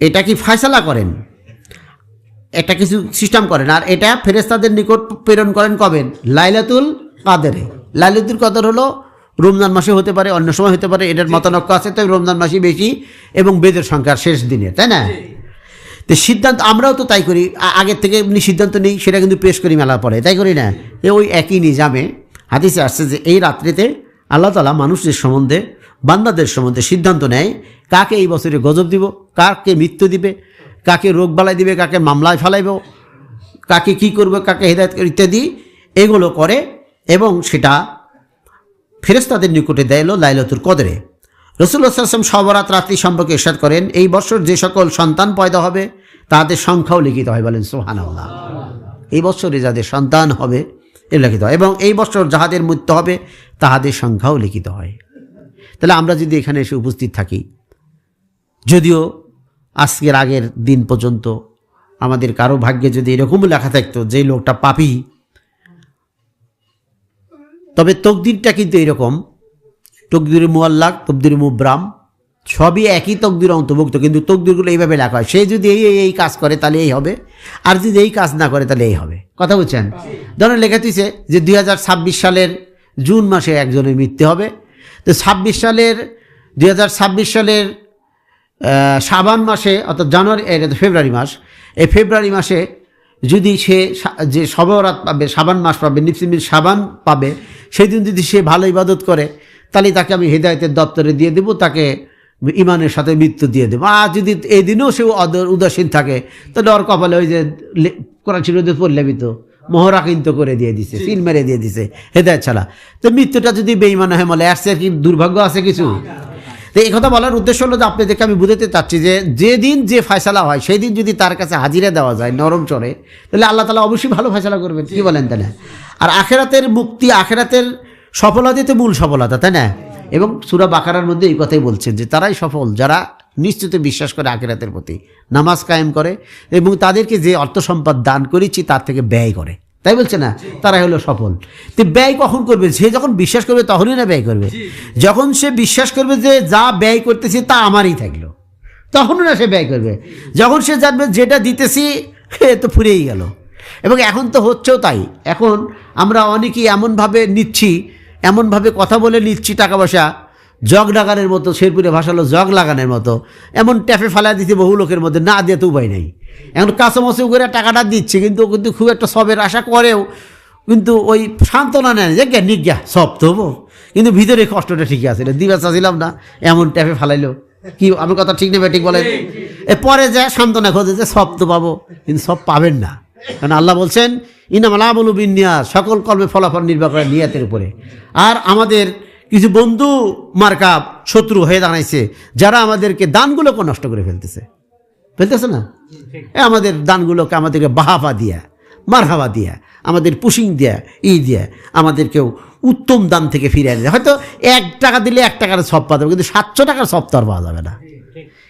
এটা কি ফয়সালা করেন, এটা কিছু সিস্টেম করেন, আর এটা ফেরেশতাদের নিকট প্রেরণ করেন কবে? লাইলাতুল কদরে। লাইলাতুল কদর হলো রমজান মাসে হতে পারে, অন্য সময় হতে পারে, এটার মতানক্য আছে, তবে রমজান মাসে বেশি, এবং বেদের সংখ্যার শেষ দিনে, তাই না? তো সিদ্ধান্ত আমরাও তো তাই করি, আগের থেকে এমনি সিদ্ধান্ত নেই, সেটা কিন্তু পেশ করি মেলা পরে, তাই করি না? ওই একই নিজামে হাদিসে আসছে যে এই রাত্রিতে আল্লাহ তাআলা মানুষদের সম্বন্ধে, বান্দাদের সম্বন্ধে সিদ্ধান্ত নেয়, কাকে এই বছরে গজব দিব, কাকে মৃত্যু দিবে, কাকে রোগ বালাই দিবে, কাকে মামলায় ফেলাইব, কাকে কি করবে, কাকে হেদায়েত ইত্যাদি এগুলো করে, এবং সেটা ফেরেশতাদের নিকটে দেয় লাইলাতুল কদরে। রাসূলুল্লাহ সাল্লাল্লাহু আলাইহি ওয়াসাল্লাম শবে রাত্রি সম্পর্কে ইরশাদ করেন, এই বছর যে সকল সন্তান পয়দা হবে তাদের সংখ্যাও লিখিত হয়। বলেন সুবহানাল্লাহ। এই বছরে যাদের সন্তান হবে এ লিখিত হয়, এবং এই বছর যাহাদের মৃত্যু হবে তাহাদের সংখ্যাও লিখিত হয়। তাহলে আমরা যদি এখানে এসে উপস্থিত থাকি, যদিও আজকের আগের দিন পর্যন্ত আমাদের কারো ভাগ্যে যদি এরকম লেখা থাকতো যে লোকটা পাপী, তবে তকদিরটা কিন্তু এরকম, তকদিরে মুআল্লাক, তকদিরে মুবরাম, সবই একই তকদির অন্তর্ভুক্ত, কিন্তু তকদিরগুলো এইভাবে লেখা হয়, সে যদি এই কাজ করে তাহলে এই হবে, আর যদি এই কাজ না করে তাহলে এই হবে। কথা বলছেন? ধরেন লেখা দিয়েছে যে 2026 সালের জুন মাসে একজনের মৃত্যু হবে, তো 2026 সালের শাবান মাসে, অর্থাৎ জানুয়ারি, ফেব্রুয়ারি মাস, এই ফেব্রুয়ারি মাসে যদি সে যে শবে বরাত পাবে, শাবান মাস পাবে, নিপসিমির শাবান পাবে, সেই দিন যদি সে ভালো ইবাদত করে, তাহলে তাকে আমি হেদায়েতের দপ্তরে দিয়ে দেবো, তাকে ইমানের সাথে মৃত্যু দিয়ে দেবো। আর যদি এই দিনেও সে উদাসীন থাকে, তাহলে ওর কপালে ওই যে কোরআন শরীফে পড়লেবি তো মোহরা কিন্তু করে দিয়ে দিছে, সিল মেরে দিয়ে দিছে হেদায়েত ছাড়া। তো মৃত্যুটা যদি বেঈমান হয়, বলে এর কি দুর্ভাগ্য আছে কিছু? তো এই কথা বলার উদ্দেশ্য হলো যে আপনাদেরকে আমি বুঝাতে চাচ্ছি যে যেদিন যে ফয়সালা হয় সেই দিন যদি তার কাছে হাজিরা দেওয়া যায় নরম চড়ে, তাহলে আল্লাহ তাআলা অবশ্যই ভালো ফয়সালা করবেন। কি বলেন তাই না? আর আখেরাতের মুক্তি, আখেরাতের সফলতাই তো মূল সফলতা, তাই না? এবং সূরা বাকারার মধ্যে এই কথাই বলছেন যে তারাই সফল যারা নিশ্চিত বিশ্বাস করে আখেরাতের প্রতি, নামাজ কায়েম করে এবং তাদেরকে যে অর্থ সম্পদ দান করেছি তার থেকে ব্যয় করে, তাই বলছে না? তারাই হলো সফল। তো ব্যয় কখন করবে? সে যখন বিশ্বাস করবে তখনই না ব্যয় করবে। যখন সে বিশ্বাস করবে যে যা ব্যয় করতেছি তা আমারই থাকলো, তখনও না সে ব্যয় করবে। যখন সে জানবে যেটা দিতেছি তো ফুরেই গেল। এবং এখন তো হচ্ছেও তাই। এখন আমরা অনেকেই এমনভাবে নিচ্ছি, এমনভাবে কথা বলে নিচ্ছি, টাকা পয়সা জগ লাগানোর মতো, শেরপুরে ভাষালো জগ লাগানোর মতো, এমন ট্যাপে ফালা দিতে বহু লোকের মধ্যে, না দিয়ে তো উপায় নেই। এখন কাছামাছি করে টাকাটা দিচ্ছে, কিন্তু খুব একটা সবের আশা করেও কিন্তু ওই সান্ত্বনা নেয় যে নিজ্ঞা সব তো হবো, কিন্তু ভিতরে কষ্টটা ঠিকই আছে, দিবা চাচ্ছিলাম না, এমন ট্যাপে ফালাইলো। কি আমার কথা ঠিক নেবে? ঠিক বলেন। এরপরে যায় সান্ত্বনা খোঁজে যে সব তো পাবো, কিন্তু সব পাবেন না। কারণ আল্লাহ বলছেন ইন্নামাল আমালু বিন্নিয়াত, সকল কর্মে ফলাফল নির্ভর করে নিয়াতের উপরে। আর আমাদের কিছু বন্ধু মার্কা শত্রু হয়ে দাঁড়াইছে, যারা আমাদেরকে দানগুলোকে নষ্ট করে ফেলতেছে না? আমাদের দানগুলোকে আমাদেরকে বাহাবা দিয়া, মারহাবা দিয়া, আমাদের পুশিং দিয়া, দিয়া আমাদেরকেও উত্তম দান থেকে ফিরে আনে। হয়তো 1 টাকা দিলে 1 টাকার সব পাওয়া যাবে, কিন্তু 700 টাকার সব তো আর পাওয়া যাবে না।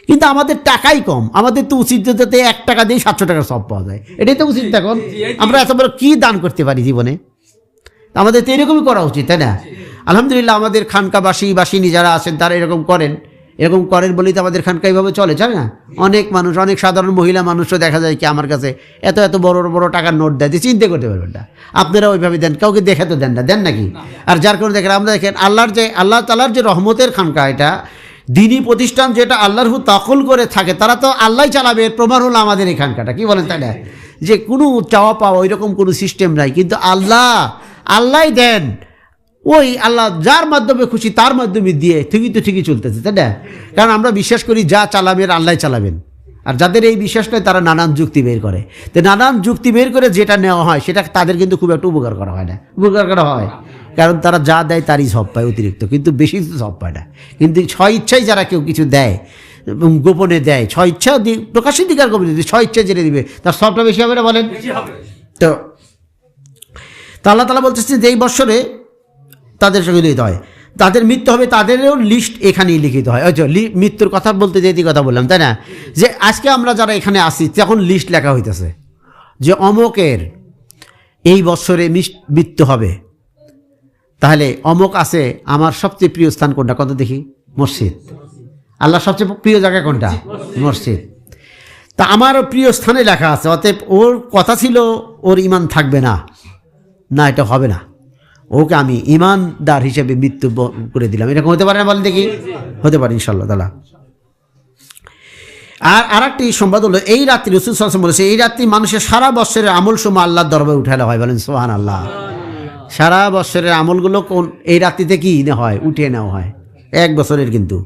কিন্তু আমাদের টাকাই কম, আমাদের তো উচিত যাতে 1 টাকা দিয়ে 700 টাকার সব পাওয়া যায়। এটাই তো উচিত। এখন আমরা এত বড় কী দান করতে পারি জীবনে? আমাদের তো এরকমই করা উচিত, তাই না? আলহামদুলিল্লাহ আমাদের খানকাবাসিনী যারা আছেন তারা এরকম করেন বলেই তো আমাদের খানকা এইভাবে চলে, জানে না? অনেক মানুষ, অনেক সাধারণ মহিলা মানুষও দেখা যায় কি আমার কাছে এত বড় বড় টাকার নোট দেয়, চিন্তা করতে পারবেন না। আপনারা ওইভাবে দেন, কাউকে দেখে তো দেন নাকি? আর যার কারণে দেখেন, আমরা দেখেন আল্লাহ তাআলার যে রহমতের খানকা, এটা দিনী প্রতিষ্ঠান যেটা আল্লাহর তাকল করে থাকে, তারা তো আল্লাহ চালাবে। এর প্রমাণ হলো আমাদের এই খানকাটা। কি বলেন তাই না? যে কোনো চাওয়া পাওয়া ওইরকম কোনো সিস্টেম নাই, কিন্তু আল্লাহই দেন। ওই আল্লাহ যার মাধ্যমে খুশি তার মাধ্যমে দিয়ে ঠিকই চলতেছে, তাই না? কারণ আমরা বিশ্বাস করি যা চালাবেন আল্লাহ চালাবেন। আর যাদের এই বিশ্বাস নয় তারা নানান যুক্তি বের করে। তো নানান যুক্তি বের করে যেটা নেওয়া হয় সেটা তাদের কিন্তু খুব একটা উপকার করা হয় না। উপকার করা হয় কারণ তারা যা দেয় তারই সব পায় অতিরিক্ত, কিন্তু বেশি তো সব পায় না। কিন্তু স্বইচ্ছায় যারা কেউ কিছু দেয় এবং গোপনে দেয়, স্বইচ্ছা প্রকাশ্যে দিকার গোপনে দিবে, স্বইচ্ছা জেনে দিবে, তার সবটা বেশি হবে না বলেন? তো আল্লাহ তাআলা বলতেছে যে এই বৎসরে তাদের সঙ্গে লিখিত হয়, তাদের মৃত্যু হবে, তাদেরও লিস্ট এখানেই লিখিত হয়। মৃত্যুর কথা বলতে যে কথা বললাম, তাই না? যে আজকে আমরা যারা এখানে আসি তখন লিস্ট লেখা হইতেছে যে অমকের এই বৎসরে মৃত্যু হবে, তাহলে অমক আছে। আমার সবচেয়ে প্রিয় স্থান কোনটা? কত দেখি? মসজিদ। আল্লাহ সবচেয়ে প্রিয় জায়গা কোনটা? মসজিদ। তা আমারও প্রিয় স্থানে লেখা আছে, অতএব ওর কথা ছিল ওর ঈমান থাকবে না, এটা হবে না, ওকে আমি ঈমানদার হিসেবে মৃত্যু করে দিলাম। এরকম হতে পারে না? বলেন দেখি। হতে পারে ইনশাআল্লাহ তাআলা। আর একটি সংবাদ হলো, এই রাত্রি রাসূল সাল্লাল্লাহু আলাইহি ওয়াসাল্লাম বলেছে, এই রাত্রি মানুষের সারা বছরের আমলসমূহ আল্লাহর দরবারে উঠানো হয়। বলেন সুবহানাল্লাহ। সারা বছরের আমলগুলো এই রাত্রিতে কি হয়? উঠিয়ে নেওয়া হয়, 1 বছরের কিন্তু।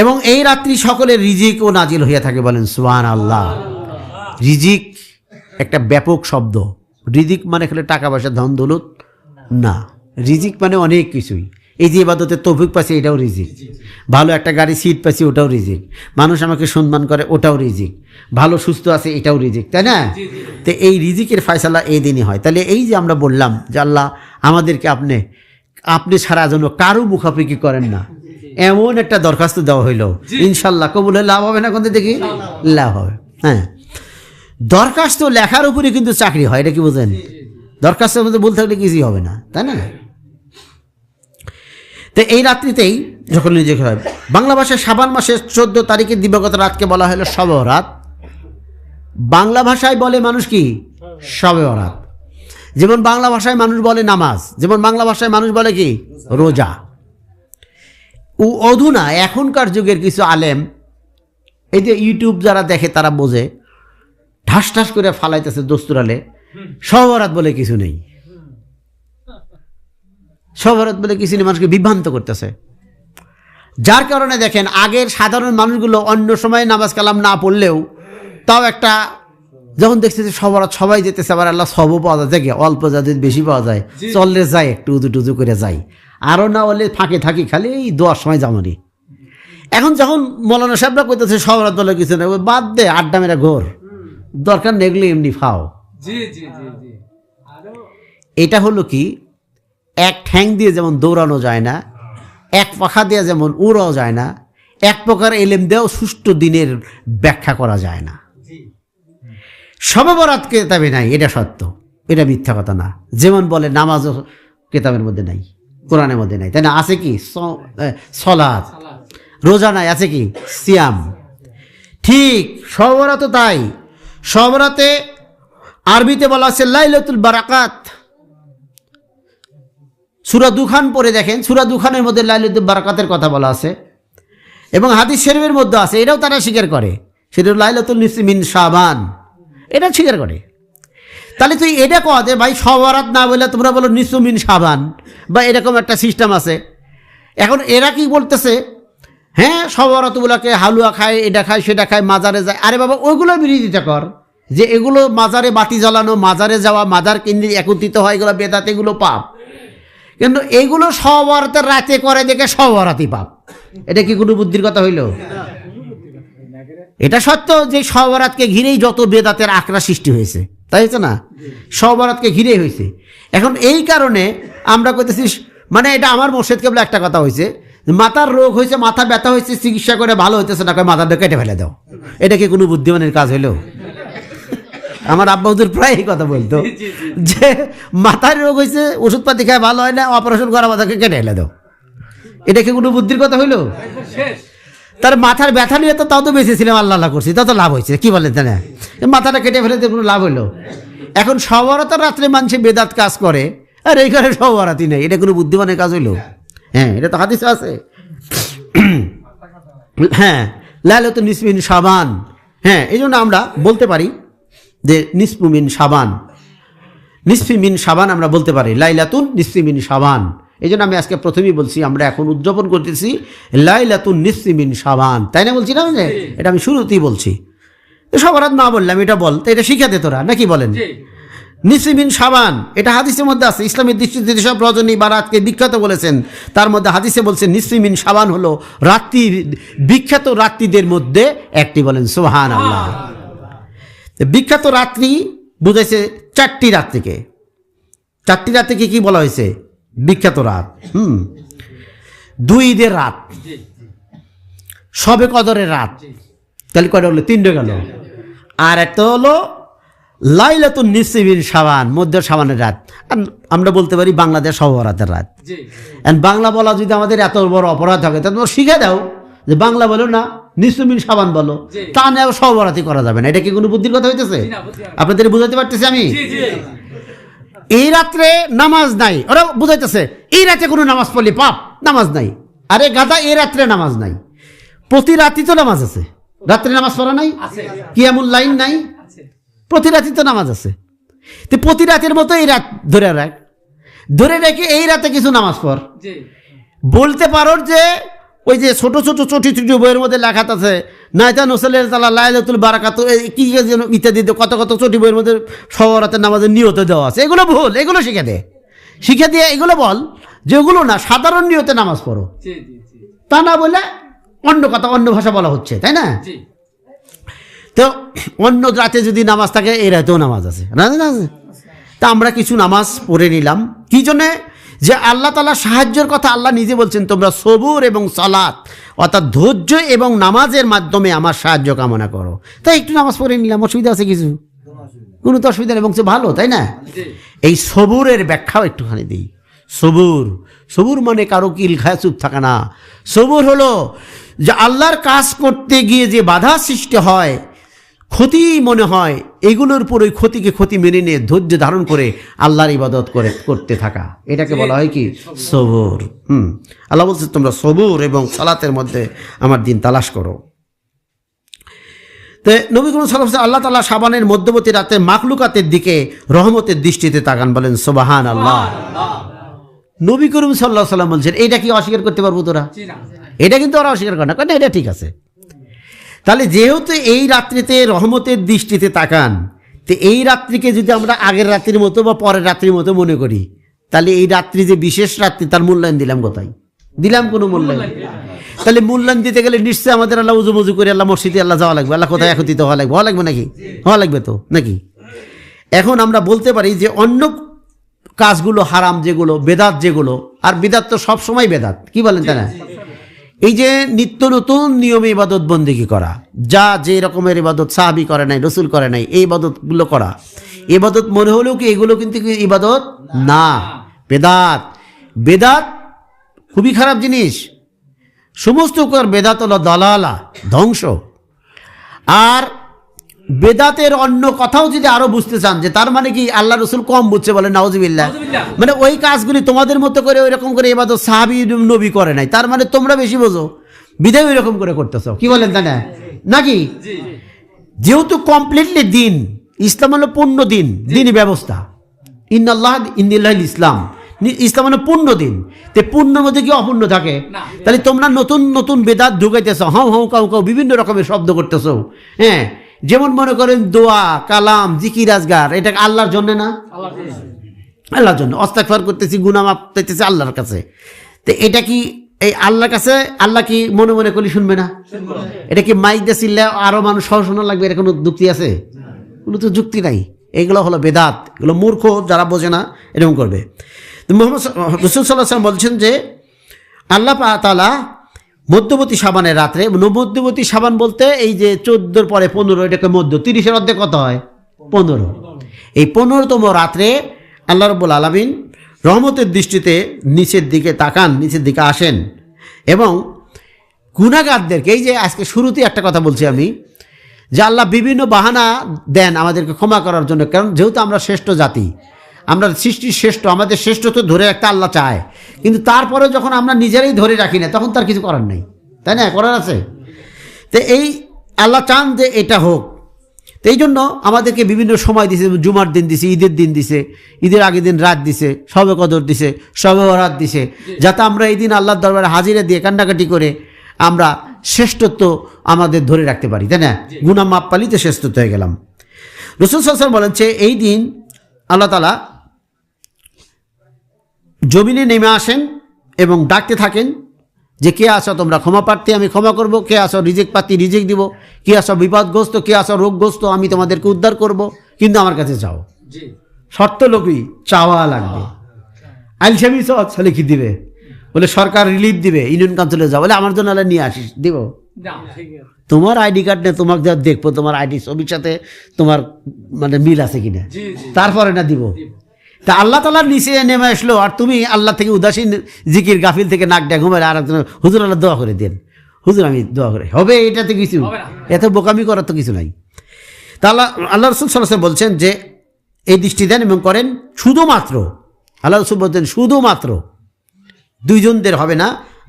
এবং এই রাত্রি সকলের রিজিকও নাজিল হইয়া থাকে। বলেন সুবহানাল্লাহ। রিজিক একটা ব্যাপক শব্দ। রিজিক মানে খালি টাকা পয়সা ধন দৌলত না, রিজিক মানে অনেক কিছুই। এই যে ইবাদতের তৌফিক পাচ্ছি এটাও রিজিক, ভালো একটা গাড়ি সিট পাচ্ছি ওটাও রিজিক, মানুষ আমাকে সম্মান করে ওটাও রিজিক, ভালো সুস্থ আছে এটাও রিজিক, তাই না? তো এই রিজিকের ফয়সালা এই দিনই হয়। তাহলে এই যে আমরা বললাম যে আল্লাহ আমাদেরকে আপনি ছাড়া যেন কারো মুখাপেক্ষি করেন না, এমন একটা দরখাস্ত দেওয়া হইলো, ইনশাল্লাহ কবুল হয়ে লাভ হবে না? কোনটা দেখি লাভ হবে। হ্যাঁ, দরখাস্ত লেখার উপরে কিন্তু চাকরি হয়, এটা কি বোঝেন? দরখাস্তের মধ্যে বলতে থাকলে কিছুই হবে না, তাই না? তো এই রাত্রিতেই যখন নিজেকে হয়, বাংলা ভাষায় শাবান মাসের 14 তারিখের দিবাগত রাতকে বলা হলো শবে বরাত। বাংলা ভাষায় বলে মানুষ কি? শবে বরাত। যেমন বাংলা ভাষায় মানুষ বলে নামাজ, যেমন বাংলা ভাষায় মানুষ বলে কি? রোজা। ও অধুনা এখনকার যুগের কিছু আলেম, এই যে ইউটিউব যারা দেখে তারা বোঝে, ঠাস ঠাস করে ফালাইতেছে দস্তুরালে, সবরাত বলে কিছু নেই, সবরাত বলে কিছু নেই, মানুষকে বিভ্রান্ত করতেছে। যার কারণে দেখেন আগের সাধারণ মানুষগুলো অন্য সময় নামাজ কালাম না পড়লেও তাও একটা, যখন দেখছে যে সবরাত সবাই যেতেছে, আবার আল্লাহ সবও পাওয়া যায়, দেখে অল্প যাদের বেশি পাওয়া যায়, চললে যায় একটু উজু টুজু করে যাই, আরও না হলে ফাঁকে থাকি খালি এই দোয়ার সময় যামনি। এখন যখন মৌলানা সাহেবরা কইতেছে সবরাত বলে কিছু নেই, বাদ দে, আড্ডা মেরা ঘোর, দরকার নেগলে এমনি ফাও। এটা হলো কি, এক ঠ্যাং দিয়ে যেমন দৌড়ানো যায় না, এক পাখা দিয়ে যেমন উড়াও যায় না, এক প্রকার এলেম দিয়েও সুষ্ঠু দিনের ব্যাখ্যা করা যায় না। শবে বরাত কেতাবে নাই, এটা সত্য, এটা মিথ্যা কথা না। যেমন বলে নামাজও কেতাবের মধ্যে নাই, কোরআনের মধ্যে নাই, তাই না? আছে কি সলাত, রোজা নাই, আছে কি সিয়াম। ঠিক শবে বরাতও তাই। শবে বরাতে আরবিতে বলা আছে লাইলাতুল বারাকাত। সূরা দুখান পড়ে দেখেন, সূরা দুখানের মধ্যে লাইলাতুল বারাকাতের কথা বলা আছে, এবং হাদিস শরীফের মধ্যে আছে, এটাও তারা স্বীকার করে, সেটা লাইলাতুল নিসফি মিন শাবান, এটা স্বীকার করে। তাহলে তুই এটা কহ যে ভাই শবে বরাত না বলে তোমরা বলো নিসফু মিন শাবান, বা এরকম একটা সিস্টেম আছে। এখন এরা কি বলতেছে, হ্যাঁ শবে বরাতগুলোকে হালুয়া খায়, এটা খায়, সেটা খায়, মাজারে যায়। আরে বাবা, ওইগুলো বিরোধিতা কর, যে এগুলো মাজারে বাতি জ্বালানো, মাজারে যাওয়া, মাজার কেন্দ্রে একত্রিত হয়, এগুলো বেদাত, এগুলো পাপ। কিন্তু এগুলো শবে বরাতের রাতে করে দেখে শবে বরাতই পাপ। এটা কি কোনো বুদ্ধির কথা হইল? এটা সত্য যে শবে বরাতকে ঘিরেই যত বেদাতের আখড়া সৃষ্টি হয়েছে, তাই হচ্ছে না? শবে বরাতকে ঘিরেই হয়েছে। এখন এই কারণে আমরা কইতেছি, মানে এটা আমার মোর্শেদ কেবল একটা কথা হয়েছে, মাথার রোগ হয়েছে, মাথা ব্যথা হয়েছে, চিকিৎসা করে ভালো হইতেছে না, মাথাটা কেটে ফেলে দাও। এটা কি কোনো বুদ্ধিমানের কাজ হইল? আমার আব্বা হুজুর প্রায় এই কথা বলতো যে মাথার রোগ হয়েছে, ওষুধপাতি খায় ভালো হয় না, অপারেশন করা মাথাকে কেটে ফেলে দাও। এটা কি কোনো বুদ্ধির কথা হইল? তার মাথার ব্যথা নিয়ে তো তাও তো বেঁচেছিলাম, আল্লাহ আল্লাহ করছি, তাও তো লাভ হয়েছে, কি বলেন? তাই না? মাথাটা কেটে ফেলে কোনো লাভ হইলো? এখন শবে বরাতের রাত্রে মানুষে বেদাত কাজ করে, আর এইখানে শবে বরাতই নেই, এটা কোনো বুদ্ধিমানের কাজ হইল? হ্যাঁ, এটা তো হাদিসে আছে। হ্যাঁ, লাইলাতুন নিসফি মিন শাবান। হ্যাঁ, এই জন্য আমরা বলতে পারি যে নিসফু মিন শাবান, নিসফি মিন শাবান আমরা বলতে পারি, লাইলাতুন নিসফি মিন শাবান। এই জন্য আমি আজকে প্রথমেই বলছি, আমরা এখন উদযাপন করতেছি লাইলাতুন নিসফি মিন শাবান, তাই না? বলছি না, এটা আমি শুরুতেই বলছি। শবে বরাত না বললাম, এটা বল, তো এটা শিখাতে তোরা নাকি বলেন? নিসফি মিন শাবান, এটা হাদিসের মধ্যে আছে। ইসলামের দৃষ্টিতে যেসব রজনী বা রাতকে বিখ্যাত বলেছেন, তার মধ্যে হাদিসে বলছেন নিসফি মিন শাবান হলো রাত্রি, বিখ্যাত রাত্রিদের মধ্যে একটি। বলেন সুবহানাল্লাহ। বিখ্যাত রাত্রি বুঝাইছে 4টি রাত্রিকে। 4টি রাত্রিকে কি বলা হয়েছে? বিখ্যাত রাত। 2 ঈদের রাত, শবে কদরের রাত, তাহলে কয়টা হলো? 3টে গেল। আর একটা হলো লাইলাতুন নিসফি মিন শাবান, মধ্য শাবানের রাত। আমরা বলতে পারি বাংলাদেশ শবে বরাতের রাত। বাংলা বলা যদি আমাদের এত বড় অপরাধ থাকে, তাহলে তোমরা শিখে দাও যে বাংলা বলো না, নিসফি মিন শাবান বলো, তা নেও শবে বরাতই করা যাবে না। এটা কি কোনো বুদ্ধির কথা হইতেছে? আপনাদের বুঝাতে পারতেছি আমি? এই রাত্রে নামাজ নাই, ওরা বুঝাইতেছে এই রাতে কোনো নামাজ পড়লে পাপ, নামাজ নাই। আরে গাধা, এই রাত্রে নামাজ নাই, প্রতি রাতই তো নামাজ আছে। রাত্রে নামাজ পড়া নাই? কিয়ামুল লাইল নাই? প্রতি রাতই তো নামাজ আছে। তো প্রতি রাতের মতো এই রাত ধরে রাখ, ধরে রেখে এই রাতে কিছু নামাজ পড়। বলতে পারো যে ওই যে ছোট ছোট চটি চুটি বইয়ের মধ্যে লেখা আছে, নাইতা নসলের তালা লাইলাতুল বারাকাত, কি ইত্যাদি কত কত চটি বইয়ের মধ্যে শবে বরাতের নামাজের নিয়তে দেওয়া আছে। এগুলো ভুল, এগুলো শিখে দে, শিখে দিয়ে এগুলো বল যে ওগুলো না, সাধারণ নিয়তে নামাজ পড়ো। তা না বলে অন্য কথা, অন্য ভাষা বলা হচ্ছে, তাই না? তো অন্য রাতে যদি নামাজ থাকে, এই রাতেও নামাজ আছে। তা আমরা কিছু নামাজ পড়ে নিলাম, কি জন্যে? যে আল্লাহ তাআলা সাহায্যের কথা আল্লাহ নিজে বলছেন, তোমরা সবুর এবং সালাত, অর্থাৎ ধৈর্য এবং নামাজের মাধ্যমে আমার সাহায্য কামনা করো। তাই একটু নামাজ পড়ে নিলাম, অসুবিধা আছে কিছু? কোনো তো অসুবিধা নেই, এবং ভালো, তাই না? এই সবুরের ব্যাখ্যাও একটুখানি দিই। সবুর, সবুর মানে কারো কিল খায় চুপ থাকা না। সবুর হলো যে আল্লাহর কাজ করতে গিয়ে যে বাধা সৃষ্টি হয়, ক্ষতি মনে হয়, এগুলোর উপর ওই ক্ষতিকে ক্ষতি মেনে নিয়ে ধৈর্য ধারণ করে আল্লাহর ইবাদত করতে থাকা, এটাকে বলা হয় কি? সবর। আল্লাহ বলছে তোমরা সবর এবং সালাতের মধ্যে আমার দিন তালাশ করো। তো নবী করিম সাল্লাল্লাহু আলাইহি ওয়াসাল্লাম আল্লাহ তাআলা শাবানের মধ্যবর্তী রাতে মাখলুকাতের দিকে রহমতের দৃষ্টিতে তাকান, বলেন সুবহানাল্লাহ। নবী করিম সাল্লাল্লাহু আলাইহি ওয়াসাল্লাম বলছেন, এটা কি অস্বীকার করতে পারবো তোরা? এটা কিন্তু ওরা অস্বীকার করে না, কেন? এটা ঠিক আছে। তাহলে যেহেতু এই রাত্রিতে রহমতের দৃষ্টিতে তাকান, তো এই রাত্রিকে যদি আমরা আগের রাত্রির মতো বা পরের রাত্রির মতো মনে করি, তাহলে এই রাত্রি যে বিশেষ রাত্রি, তার মূল্যায়ন দিলাম কোথায়? দিলাম কোনো মূল্যায়ন? তাহলে মূল্যায়ন দিতে গেলে নিশ্চয়ই আমাদের আল্লাহ উজু করে আল্লাহ মসজিদে আল্লাহ যাওয়া লাগবে, আল্লাহ কোথায় একত্রিত হওয়া লাগবে নাকি? হওয়া লাগবে তো নাকি? এখন আমরা বলতে পারি যে অন্য কাজগুলো হারাম, যেগুলো বেদাত, যেগুলো, আর বেদাত তো সবসময় বেদাত, কি বলেন তাই না? এই যে নিত্য নতুন নিয়মে ইবাদত বন্দেগী করা, যা যে রকমের ইবাদত সাহাবী করে নাই, রসুল করে নাই, এই ইবাদতগুলো করা, ইবাদত মনে হলেও কি এগুলো কিন্তু ইবাদত না, বেদাত। বেদাত খুবই খারাপ জিনিস। সমস্ত বেদাত হলো দালালা, ধ্বংস। আর বেদাতের অন্য কথাও যদি আরো বুঝতে চান, যে তার মানে কি আল্লাহ রসুল কম বুঝছে, বলে নাউজুবিল্লাহ, মানে ওই কাজগুলি তোমাদের মতো করে ওই রকম করে ইবাদত সাহাবী নবী করে নাই, তার মানে তোমরা বেশি বোঝো, বিধায় ওই রকম করে করতেছো, কি বলেন তাই না? নাকি? যেহেতু কমপ্লিটলি দিন, ইসলাম হলো পূর্ণ দিন, দিনই ব্যবস্থা। ইন্নাল্লাহ ইন্দিল্লাহিল ইসলাম, ইসলাম হলো পূর্ণ দিন। তে পূর্ণর মধ্যে কি অপূর্ণ থাকে? তাহলে তোমরা নতুন নতুন বেদাত ঢুকাইতেছ, হাউ হাউ কাউ কাউ বিভিন্ন রকমের শব্দ করতেছ। হ্যাঁ, যেমন মনে করেন দোয়া, কালাম, জিকির, আজগার, এটা আল্লাহর জন্য না? আল্লাহর জন্য। ইস্তিগফার করতেছি, গুনাহ মাফ চাইতেছি আল্লাহর কাছে। তো এটা কি এই আল্লাহর কাছে, আল্লাহ কি মনে মনে করলে শুনবে না? এটা কি মাইক দিয়ে চিল্লে আরো মানুষ সহ শোনা লাগবে, এর কোনো যুক্তি আছে? কোনো তো যুক্তি নাই। এইগুলো হলো বেদাত, এগুলো মূর্খ যারা বোঝে না এরকম করবে। মুহাম্মদ রাসূল সাল্লাল্লাহু আলাইহি ওয়াসাল্লাম বলছেন যে আল্লাহ তাআলা মধ্যবর্তী শাবানের রাত্রে, মধ্যবর্তী শাবান বলতে এই যে 14 পরে 15, এটাকে মধ্য, 30-এর মধ্যে কত হয়? 15। এই 15তম রাত্রে আল্লাহ রাব্বুল আলামিন রহমতের দৃষ্টিতে নিচের দিকে তাকান, নিচের দিকে আসেন এবং গুনাহগারদেরকে, এই যে আজকে শুরুতেই একটা কথা বলছি আমি, যে আল্লাহ বিভিন্ন বাহানা দেন আমাদেরকে ক্ষমা করার জন্য, কারণ যেহেতু আমরা শ্রেষ্ঠ জাতি, আমরা সৃষ্টির শ্রেষ্ঠ, আমাদের শ্রেষ্ঠত্ব ধরে রাখতে আল্লাহ চায়, কিন্তু তারপরে যখন আমরা নিজেরাই ধরে রাখি না, তখন তার কিছু করার নেই, তাই না? করার আছে। তো এই আল্লাহ চান যে এটা হোক, তো এই জন্য আমাদেরকে বিভিন্ন সময় দিছে, জুমার দিন দিছে, ঈদের দিন দিছে, ঈদের আগের দিন রাত দিছে, শবে কদর দিছে, শবে বরাত দিছে, যাতে আমরা এই দিন আল্লাহর দরবারে হাজিরা দিয়ে কান্নাকাটি করে আমরা শ্রেষ্ঠত্ব আমাদের ধরে রাখতে পারি, তাই না? গুনাহ মাপ পালিতে শ্রেষ্ঠত্ব হয়ে গেলাম। রাসূল সাল্লাল্লাহু আলাইহি ওয়াসাল্লাম বলেন যে এই দিন আল্লাহ তাআলা জমিনে নেমে আসেন এবং ডাকতে থাকেন যে কে আসো তোমরা ক্ষমা প্রার্থী, আমি ক্ষমা করব, কে আসো রিজিক প্রার্থী, রিজিক দিব, কে আসো বিপদগ্রস্ত, কে আসো রোগগ্রস্ত, আমি তোমাদেরকে উদ্ধার করব, কিন্তু আমার কাছে চাও। শর্ত লোকই চাওয়া লাগবে। আইলসামি ছেলে কি দিবে? বলে সরকার রিলিফ দিবে, ইউনিয়ন কাউন্সিলে যাও, বলে আমার জন্য নিয়ে আসিস, দিব। তোমার আইডি কার্ড নেই, তোমাকে যা দেখবো তোমার আইডি ছবির সাথে তোমার মানে মিল আছে কিনা, তারপরে না দিব। তা আল্লাহ তাআলার নিচে নেমে আসলো, আর তুমি আল্লাহ থেকে উদাসীন, জিকির গাফিল থেকে নাক ডা ঘুমালে আর একজন হুজুর আল্লাহ দোয়া করে দেন, হুজুর আমি দোয়া করে হবে, এটাতে কিছু, এত বোকামি করার তো কিছু নাই। তা আল্লাহ রাসূল সাল্লাল্লাহু আলাইহি ওয়াসাল্লাম বলছেন যে এই দৃষ্টি দেন এবং করেন শুধুমাত্র, আল্লাহ রাসূল বলতেন শুধুমাত্র দুইজনদের হবে না,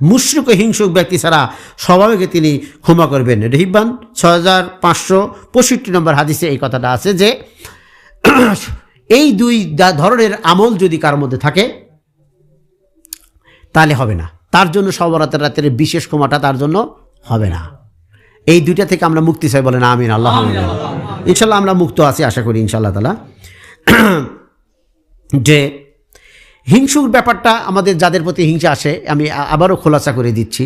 মুশরিক ও হিংসুক ব্যক্তি ছাড়া স্বভাবকে তিনি ক্ষমা করবেন। হিব্বান 6565 নম্বর হাদিসে এই কথাটা আছে যে এই দুই ধরনের আমল যদি কার মধ্যে থাকে তাহলে হবে না, তার জন্য সবরাতের রাতের বিশেষ ক্ষমাটা তার জন্য হবে না। এই দুইটা থেকে আমরা মুক্তি চাই, বলেন আমিন। আল্লাহ ইনশাল্লাহ আমরা মুক্ত আছি, আশা করি ইনশাআল্লাহ তাআলা। যে হিংসুর ব্যাপারটা আমাদের যাদের প্রতি হিংসা আসে, আমি আবারও খোলাসা করে দিচ্ছি,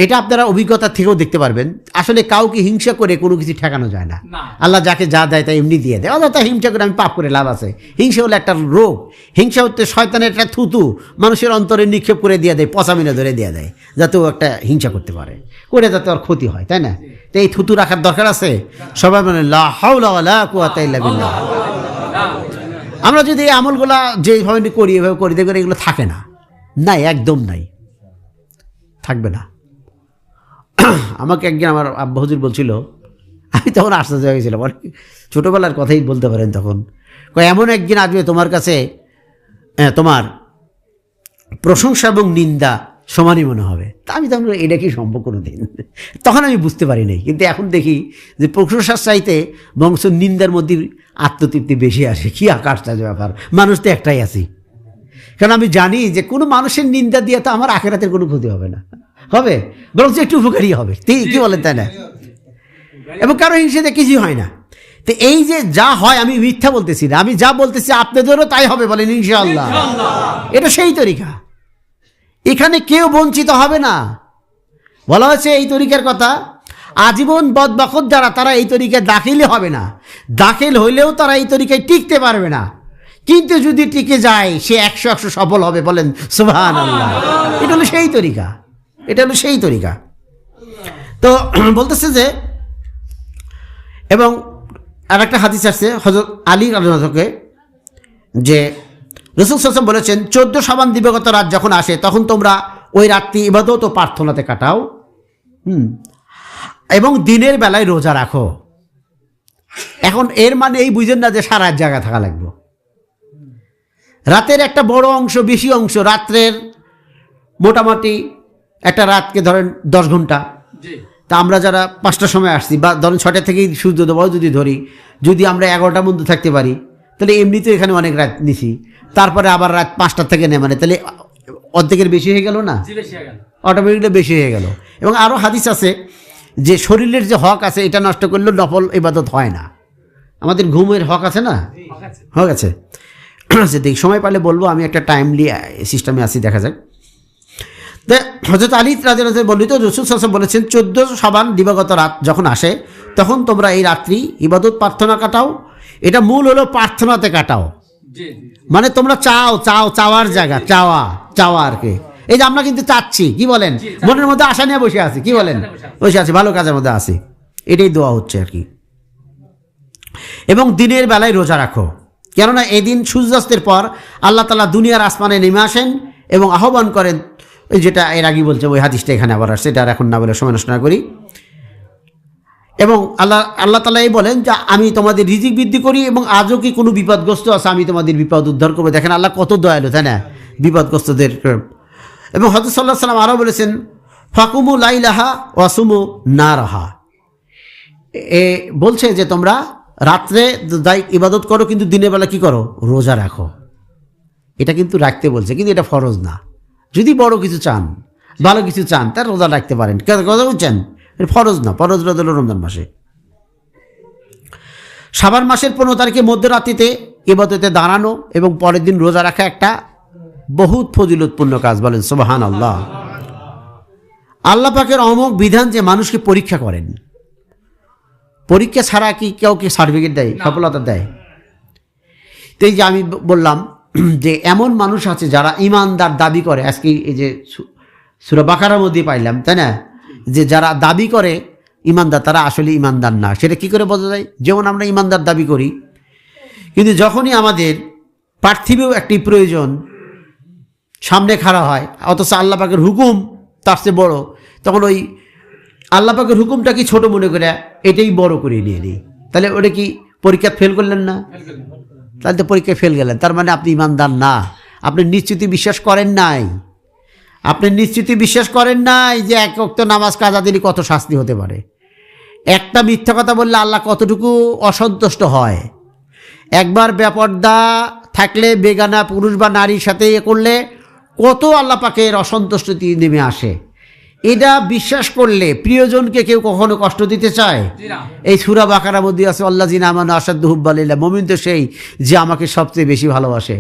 এটা আপনারা অভিজ্ঞতা থেকেও দেখতে পারবেন। আসলে কাউকে হিংসা করে কোনো কিছু ঠেকানো যায় না। আল্লাহ যাকে যা দেয় তাই এমনি দিয়ে দেয়। অযথা হিংসা করে আমি পাপ করে লাভ আছে? হিংসা হলো একটা রোগ। হিংসা হচ্ছে শয়তানের একটা থুতু, মানুষের অন্তরে নিক্ষেপ করে দিয়ে দেয়, পচামিনে ধরে দিয়ে দেয়, যাতে ও একটা হিংসা করতে পারে, করে যাতে ওর ক্ষতি হয়, তাই না? তো এই থুতু রাখার দরকার আছে? সবাই মানে লা হাওলা ওয়ালা কুওয়াতা ইল্লা বিল্লাহ। আমরা যদি এই আমলগুলা যেভাবে করি এভাবে করি, দেখবেন এগুলো থাকে না, নাই, একদম নাই, থাকবে না। আমাকে একদিন আমার আব্বা হুজুর বলছিল আমি তখন আশ্চর্য হয়ে গেছিলাম, অনেক ছোটোবেলার কথাই বলতে পারেন তখন। এমন একদিন আসবে তোমার কাছে তোমার প্রশংসা এবং নিন্দা সমানই মনে হবে। তা আমি তখন এটা কি সম্ভব কোনো দিন, তখন আমি বুঝতে পারি নাই। কিন্তু এখন দেখি যে প্রশংসার চাইতে বংশ নিন্দার মধ্যে আত্মতৃপ্তি বেশি আসে। কি আকাশটার ব্যাপার, মানুষ তো একটাই আছি। কারণ আমি জানি যে কোনো মানুষের নিন্দা দিয়ে তো আমার আখেরাতের কোনো ক্ষতি হবে না, হবে বরং একটু উপকারী হবে। কি বলেন, তাই না? এবং কারো হিংসেতে কিছুই হয় না। তো এই যে যা হয়, আমি মিথ্যা বলতেছি না, আমি যা বলতেছি আপনাদেরও তাই হবে বলেন ইনশাআল্লাহ। এটা সেই তরিকা, এখানে কেউ বঞ্চিত হবে না। বলা হয়েছে এই তরিকার কথা, আজীবন বদবখত যারা তারা এই তরিকায় দাখিলই হবে না, দাখিল হইলেও তারা এই তরিকায় টিকতে পারবে না। কিন্তু যদি টিকে যায় সে 100% সফল হবে বলেন সুবহানাল্লাহ। এটা হলো সেই তরিকা, এটা হলো সেই তরিকা। তো বলতেছে যে, এবং আর একটা হাদিস আসছে হযরত আলী রাদিয়াল্লাহু আনহু যে রাসূল সাল্লাল্লাহু আলাইহি ওয়াসাল্লাম বলেছেন, 14 শাবান দিবাগত রাত যখন আসে তখন তোমরা ওই রাতটি ইবাদত ও প্রার্থনাতে কাটাও, এবং দিনের বেলায় রোজা রাখো। এখন এর মানে এই বুঝেন না যে সারা রাত জায়গা থাকা লাগবে। রাতের একটা বড় অংশ, বেশি অংশ, রাত্রের মোটামুটি একটা রাতকে ধরেন 10 ঘন্টা। তা আমরা যারা 5টার সময় আসছি, বা ধরেন 6টা থেকেই সূর্যোদয় যদি ধরি, যদি আমরা 11টার মধ্যে থাকতে পারি, তাহলে এমনিতে এখানে অনেক রাত নিছি। তারপরে আবার রাত 5টা থেকে নেই, মানে তাহলে অর্ধেকের বেশি হয়ে গেল না, অটোমেটিকলি বেশি হয়ে গেল। এবং আরও হাদিস আছে যে শরীরের যে হক আছে এটা নষ্ট করলেও নফল ইবাদত হয় না। আমাদের ঘুমের হক আছে না, হক আছে। দেখি সময় পাইলে বলবো, আমি একটা টাইমলি সিস্টেমে আসি, দেখা যাক। হযরত আলী রাদিয়াল্লাহু আনহু বললেন, তো রাসূল সাল্লাল্লাহু আলাইহি ওয়াসাল্লাম বলেছেন 14 শাবান দিবাগত রাত যখন আসে তখন তোমরা এই রাত্রি ইবাদত প্রার্থনা কাটাও। এটা মূল হলো প্রার্থনাতে কাটাও, মানে তোমরা চাওয়ার জায়গা, চাওয়া আর কি। এই যে আমরা কিন্তু চাচ্ছি, কি বলেন, মনের মধ্যে আশা নিয়ে বসে আছি, কি বলেন, বসে আছি, ভালো কাজের মধ্যে আছি, এটাই দোয়া হচ্ছে আর কি। এবং দিনের বেলায় রোজা রাখো, কেননা এদিন সূর্যাস্তের পর আল্লাহ তাআলা দুনিয়ার আসমানে নেমে আসেন এবং আহ্বান করেন। যেটা এর আগে বলছে, ওই হাদিসটা এখানে আবার আসছে, এটা আর এখন না বলে সময় নষ্ট না করি। এবং আল্লাহ তাআলা এই বলেন যে আমি তোমাদের রিজিক বৃদ্ধি করি, এবং আজও কি কোনো বিপদগ্রস্ত আছে আমি তোমাদের বিপদ উদ্ধার করবো। দেখেন আল্লাহ কত দয়ালু, তাই না, বিপদগ্রস্তদের। এবং হযরত সাল্লাল্লাহু আলাইহি ওয়াসাল্লাম আরও বলেছেন, ফাকুমু লাইলাহা ওয়াসুমু নারাহা। বলছে যে তোমরা রাত্রে ইবাদত করো, কিন্তু দিনের বেলা কি করো, রোজা রাখো। এটা কিন্তু রাখতে বলছে, কিন্তু এটা ফরজ না। যদি বড় কিছু চান, ভালো কিছু চান, তার রোজা রাখতে পারেন, কথা বলছেন, ফরজ না। ফরজ রোজা হলো রমজান মাসে। শাবান মাসের 15 তারিখে মধ্যরাত্রিতে ইবাদতে দাঁড়ানো এবং পরের দিন রোজা রাখা একটা বহুত ফজিলতপূর্ণ কাজ, বলেন সুবহানাল্লাহ। আল্লাহ পাকের অমোঘ বিধান যে মানুষকে পরীক্ষা করেন, পরীক্ষা ছাড়া কি কাউকে সার্টিফিকেট দেয়, সফলতা দেয়? তো এই যে আমি বললাম যে এমন মানুষ আছে যারা ইমানদার দাবি করে, আজকে এই যে সূরা বাকারার মধ্যে পাইলাম, তাই না, যে যারা দাবি করে ইমানদার তারা আসলে ইমানদার না। সেটা কি করে বোঝা যায়? যেমন আমরা ইমানদার দাবি করি, কিন্তু যখনই আমাদের পার্থিবীয় একটি প্রয়োজন সামনে খাড়া হয়, অথচ আল্লাহ পাকের হুকুম তার চেয়ে বড়, তখন ওই আল্লাহ পাকের হুকুমটা কি ছোট মনে করে এটাই বড় করে নিয়ে নিই, তাহলে ওটা কি পরীক্ষা ফেল করলেন না? তাহলে তো পরীক্ষায় ফেল গেলেন, তার মানে আপনি ইমানদার না। আপনি নিশ্চিত বিশ্বাস করেন নাই, আপনি নিশ্চিত বিশ্বাস করেন নাই যে এক ওয়াক্ত নামাজ কাজা দিলে কত শাস্তি হতে পারে। একটা মিথ্যা কথা বললে আল্লাহ কতটুকু অসন্তুষ্ট হয়। একবার বেপর্দা থাকলে, বেগানা পুরুষ বা নারীর সাথে করলে কত আল্লাহ পাকের অসন্তুষ্টি নেমে আসে। এটা বিশ্বাস করলে প্রিয়জনকে কেউ কখনো কষ্ট দিতে চায়? এই সূরা বাকারার মধ্যে আছে, আল্লাযিনা আমানু আশাদ্দু হুব্বান লিল্লাহ। মুমিন তো সেই যে আমাকে সবচেয়ে বেশি ভালোবাসে।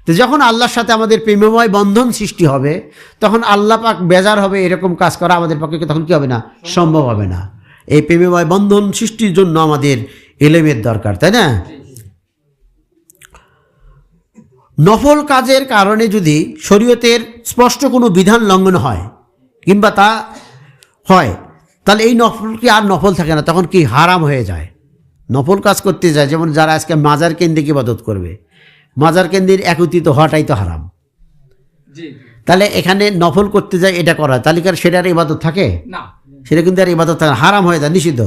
তো যখন আল্লাহর সাথে আমাদের প্রেমময় বন্ধন সৃষ্টি হবে, তখন আল্লাহ পাক বেজার হবে, এরকম কাজ করা আমাদের পক্ষে তখন কি হবে না, সম্ভব হবে না। এই প্রেমময় বন্ধন সৃষ্টির জন্য আমাদের ইলমের দরকার, তাই না? নফল কাজের কারণে যদি শরীয়তের স্পষ্ট কোনো বিধান লঙ্ঘন হয় কিংবা তা হয়, তাহলে এই নফল কি আর নফল থাকে না, তখন কি হারাম হয়ে যায়। নফল কাজ করতে যায়, যেমন যারা আজকে মাজার কেন্দ্রিক ইবাদত করবে, মাজার কেন্দ্রের একত্রিত হওয়াটাই তো হারাম। তাহলে এখানে নফল করতে যায়, এটা করা, তাহলে কি আর সেটার ইবাদত থাকে? সেটা কিন্তু আর ইবাদত হারাম হয়ে যায়, নিষিদ্ধ।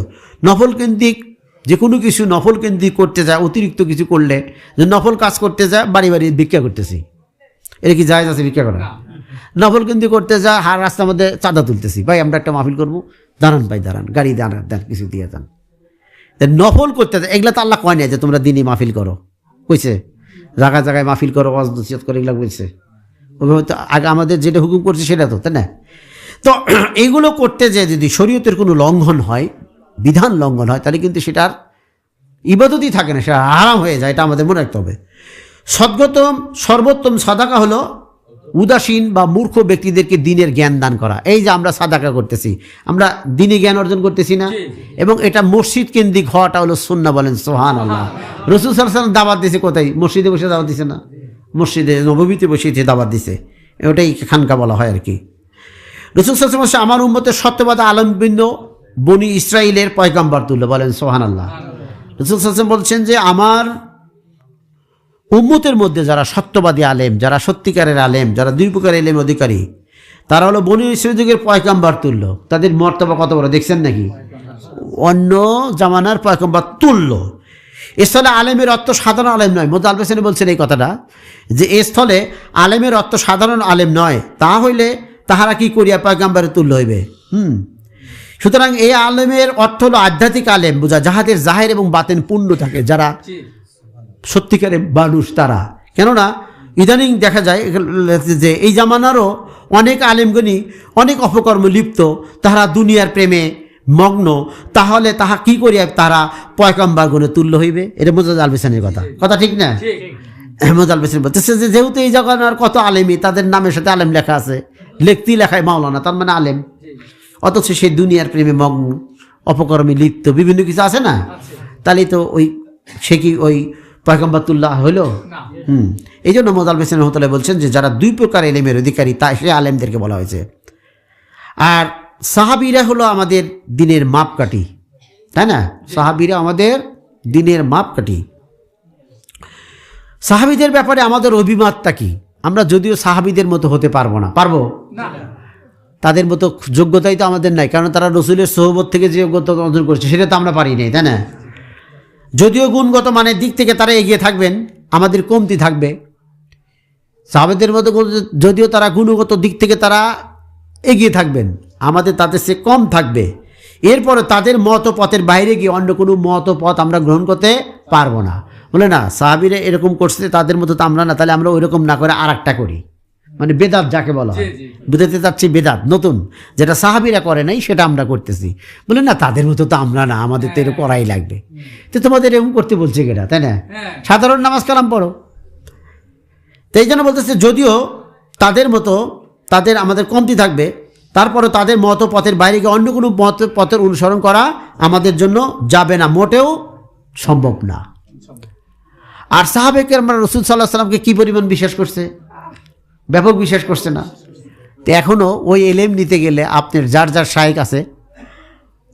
নফল কেন্দ্রিক যে কোনো কিছু নফল কেন্দ্রিক করতে যায়, অতিরিক্ত কিছু করলে, যে নফল কাজ করতে যায় বাড়ি বাড়ি ভিক্ষা করতেছি, এটা কি জায়েজ আছে ভিক্ষা করা? নফল কেন্দ্রিক করতে যায় হার রাস্তার মধ্যে চাঁদা তুলতেছি, ভাই আমরা একটা মাহফিল করবো, দাঁড়ান ভাই দাঁড়ান, গাড়ি দাঁড়ান, দেন কিছু দিয়ে যান। নফল করতে যায়, এগুলা তো আল্লাহ কয় না যে তোমরা দিনই মাহফিল করো, কইছে জায়গায় জায়গায় মাহফিল করো, ওয়াজ নসিহত করে, এগুলা বলছে। ওইভাবে তো আগে আমাদের যেটা হুকুম করছে সেটা তো, তাই না? তো এইগুলো করতে যে যদি শরীয়তের কোনো লঙ্ঘন হয়, বিধান লঙ্ঘন হয়, তাহলে কিন্তু সেটার ইবাদতই থাকে না, সেটা হারাম হয়ে যায়, এটা আমাদের মনে রাখতে হবে। সর্বোত্তম সাদাকা হলো উদাসীন বা মূর্খ ব্যক্তিদেরকে দিনের জ্ঞান দান করা। এই যে আমরা সাদাকা করতেছি, আমরা দিনী জ্ঞান অর্জন করতেছি না, এবং এটা মসজিদ কেন্দ্রিক হওয়াটা হলো সুন্নাহ, বলেন সুবহানাল্লাহ। রাসূল সাল্লাল্লাহু আলাইহি ওয়াসাল্লাম দাওয়াত দিয়েছে কোথায়? মসজিদে বসে দাওয়াত দিছে না, মসজিদে নববীতে বসে দাওয়াত দিছে, ওটাই খানকা বলা হয় আর কি। রাসূল সাল্লাল্লাহু আলাইহি ওয়াসাল্লাম আমার উম্মতের সত্যবাদী আলমবৃন্দ বনি ইসরাইলের পয়গম্বর তুল্য, বলেন সুবহানাল্লাহ। রাসূল সাল্লাল্লাহু আলাইহি ওয়াসাল্লাম বলছেন যে আমার উম্মতের মধ্যে যারা সত্যবাদী আলেম, যারা সত্যিকারের আলেম, যারা দুই প্রকার এলেম অধিকারী, তারা হলো বনি ইসরাইল যুগের পয়গম্বর তুল্য। তাদের মর্তবা কত বড় দেখছেন নাকি? অন্য জামানার পয়গম্বর তুল্য। এ স্থলে আলেমের অর্থ সাধারণ আলেম নয়। মোহাম্মদ আল হোসেন বলছেন এই কথাটা, যে এ স্থলে আলেমের অর্থ সাধারণ আলেম নয়, তা হইলে তাহারা কি করিয়া পয়গম্বরের তুল্য হইবে। সুতরাং এই আলেমের অর্থ হলো আধ্যাত্মিক আলেম বোঝা, যাহাদের জাহের এবং বাতেন পূর্ণ থাকে, যারা সত্যিকারের মানুষ তারা। কেননা ইদানিং দেখা যায় যে এই জামানারও অনেক আলেমগণই অনেক অপকর্ম লিপ্ত, তাহারা দুনিয়ার প্রেমে মগ্ন, তাহলে তাহা কি করিয়া তারা পয়গম্বর গুণে তুল্য হইবে? এটা মোহাম্মদ আল হোসেনের কথা ঠিক না? মোহাম্মদ আল হোসেন বলতেছে যে যেহেতু এই জামানার কত আলেমই, তাদের নামের সাথে আলেম লেখা আছে, লিখতেই লেখায় মাওলানা, তার মানে আলেম, অথচ সেই দুনিয়ার প্রেমে মগ্ন, অপকর্মে লিপ্ত, বিভিন্ন কিছু আছে না, তাহলে তো ওই সে কি ওই পয়গম্বরতুল্লাহ হইল? এই জন্য মোহাম্মদ আল হোসেন রহমতুল্লাহ বলছেন যে যারা দুই প্রকার এলেমের অধিকারী, তা সে আলেমদেরকে বলা হয়েছে। আর সাহাবীরা হলো আমাদের দিনের মাপকাঠি, তাই না? সাহাবীরা আমাদের দিনের মাপকাঠি। সাহাবীদের ব্যাপারে আমাদের অভিমতটা কি? আমরা যদিও সাহাবীদের মতো হতে পারবো না, পারবো? তাদের মতো যোগ্যতাই তো আমাদের নাই, কারণ তারা রসুলের সোহবত থেকে যে যোগ্যতা অর্জন করছে সেটা তো আমরা পারি নাই, তাই না? যদিও গুণগত মানের দিক থেকে তারা এগিয়ে থাকবেন, আমাদের কমতি থাকবে। সাহাবাদের মতো যদিও তারা গুণগত দিক থেকে তারা এগিয়ে থাকবেন, আমাদের তাদের সে কম থাকবে। এরপরে তাদের মত পথের বাইরে গিয়ে অন্য কোনো মত পথ আমরা গ্রহণ করতে পারবো না। বলে না সাহাবীরা এরকম করছে, তাদের মতো তো আমরা না, তাহলে আমরা ওইরকম না করে আর একটা করি, মানে বেদাত যাকে বলা হয়, বুঝাতে চাচ্ছি বেদাত নতুন, যেটা সাহাবীরা করে নাই সেটা আমরা করতেছি। বলে না তাদের মতো তো আমরা না, আমাদের তো এরকম করাই লাগবে। তো তোমাদের এরকম করতে বলছে কেটা, তাই না? সাধারণ নামাজ কালাম পড়ো। তো এই জন্য বলতেছে যদিও তাদের মতো তাদের আমাদের কমতি থাকবে, তারপরে তাদের মত পথের বাইরে গিয়ে অন্য কোনো পথের অনুসরণ করা আমাদের জন্য যাবে না, মোটেও সম্ভব না। আর সাহাবে কেরাম রাসূল সাল্লাল্লাহু আলাইহি ওয়াসাল্লামকে কি পরিমাণ বিশ্বাস করছে, ব্যাপক বিশ্বাস করছে না? তো এখনও ওই এলেম নিতে গেলে আপনার যার যার শায়েখ আছে,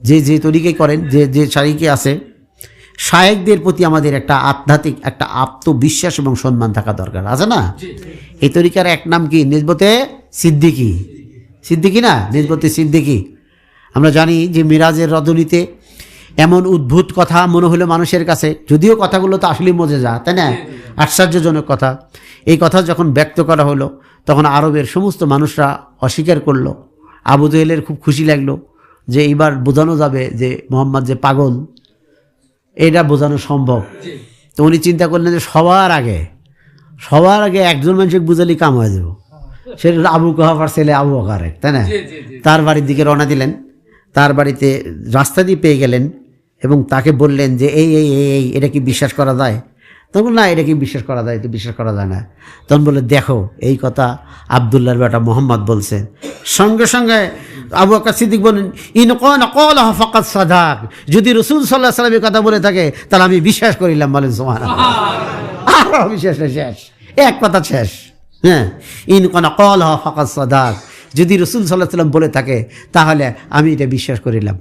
যে যে তরিকে করেন, যে যে শায়েখে আছে, শায়েখদের প্রতি আমাদের একটা আধ্যাত্মিক একটা আত্মবিশ্বাস এবং সম্মান থাকা দরকার, আছে না? এই তরিকার এক নাম কি? নিসবতে সিদ্দিকি। সিদ্দিকি না, নিসবতে সিদ্দিকি। আমরা জানি যে মিরাজের রজনীতে এমন উদ্ভুত কথা মনে হলো মানুষের কাছে, যদিও কথাগুলো তো আসলেই মজেজা, তাই না? আশ্চর্যজনক কথা। এই কথা যখন ব্যক্ত করা হলো তখন আরবের সমস্ত মানুষরা অস্বীকার করলো। আবু জেহেলের খুব খুশি লাগলো যে এইবার বোঝানো যাবে যে মোহাম্মদ যে পাগল, এটা বোঝানো সম্ভব। তো উনি চিন্তা করলেন যে সবার আগে একজন মানুষকে বুঝালি কাম হয়ে যাব, সে আবু কুহাফার ছেলে আবু বকর, তাই না? তার বাড়ির দিকে রওনা দিলেন, তার বাড়িতে রাস্তা দিয়ে পেয়ে গেলেন এবং তাকে বললেন যে এই এই এই এটা কি বিশ্বাস করা যায়? তখন না, এটা কি বিশ্বাস করা যায়? তো বিশ্বাস করা যায় না। তখন বলে দেখো এই কথা আবদুল্লাহর বেটা মোহাম্মদ বলছেন। সঙ্গে সঙ্গে আবু বকর সিদ্দিক বলেন ইন কানা ক্বালাহু ফাকাদ সাদাক, যদি রাসূল সাল্লাল্লাহু আলাইহি ওয়াসাল্লাম কথা বলে থাকে তাহলে আমি বিশ্বাস করিলাম, বলেন সুবহানাল্লাহ। আর বিশ্বাস শেষ, এক কথা শেষ। হ্যাঁ, ইন কানা ক্বালাহু ফাকাদ সাদাক, যদি রাসূল সাল্লাল্লাহু আলাইহি ওয়াসাল্লাম বলে থাকে তাহলে আমি এটা বিশ্বাস করিলাম।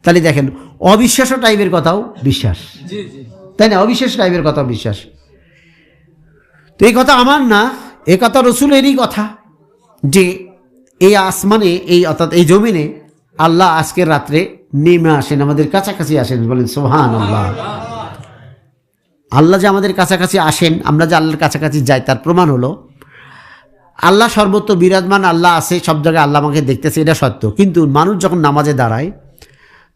তাহলে দেখেন অবিশ্বাস টাইপের কথাও বিশ্বাস, তাই না? অবিশ্বাস টাইপের কথা বিশ্বাস। তো এই কথা আমার না, এ কথা রসুলেরই কথা যে এই আসমানে, এই অর্থাৎ এই জমিনে আল্লাহ আজকের রাত্রে নেমে আসেন, আমাদের কাছাকাছি আসেন, বলেন সুবহানাল্লাহ। আল্লাহ যে আমাদের কাছাকাছি আসেন, আমরা যে আল্লাহর কাছাকাছি যাই, তার প্রমাণ হলো আল্লাহ সর্বত্র বিরাজমান, আল্লাহ আছে সব জায়গায়, আল্লাহ আমাকে দেখতেছে, এটা সত্য। কিন্তু মানুষ যখন নামাজে দাঁড়ায়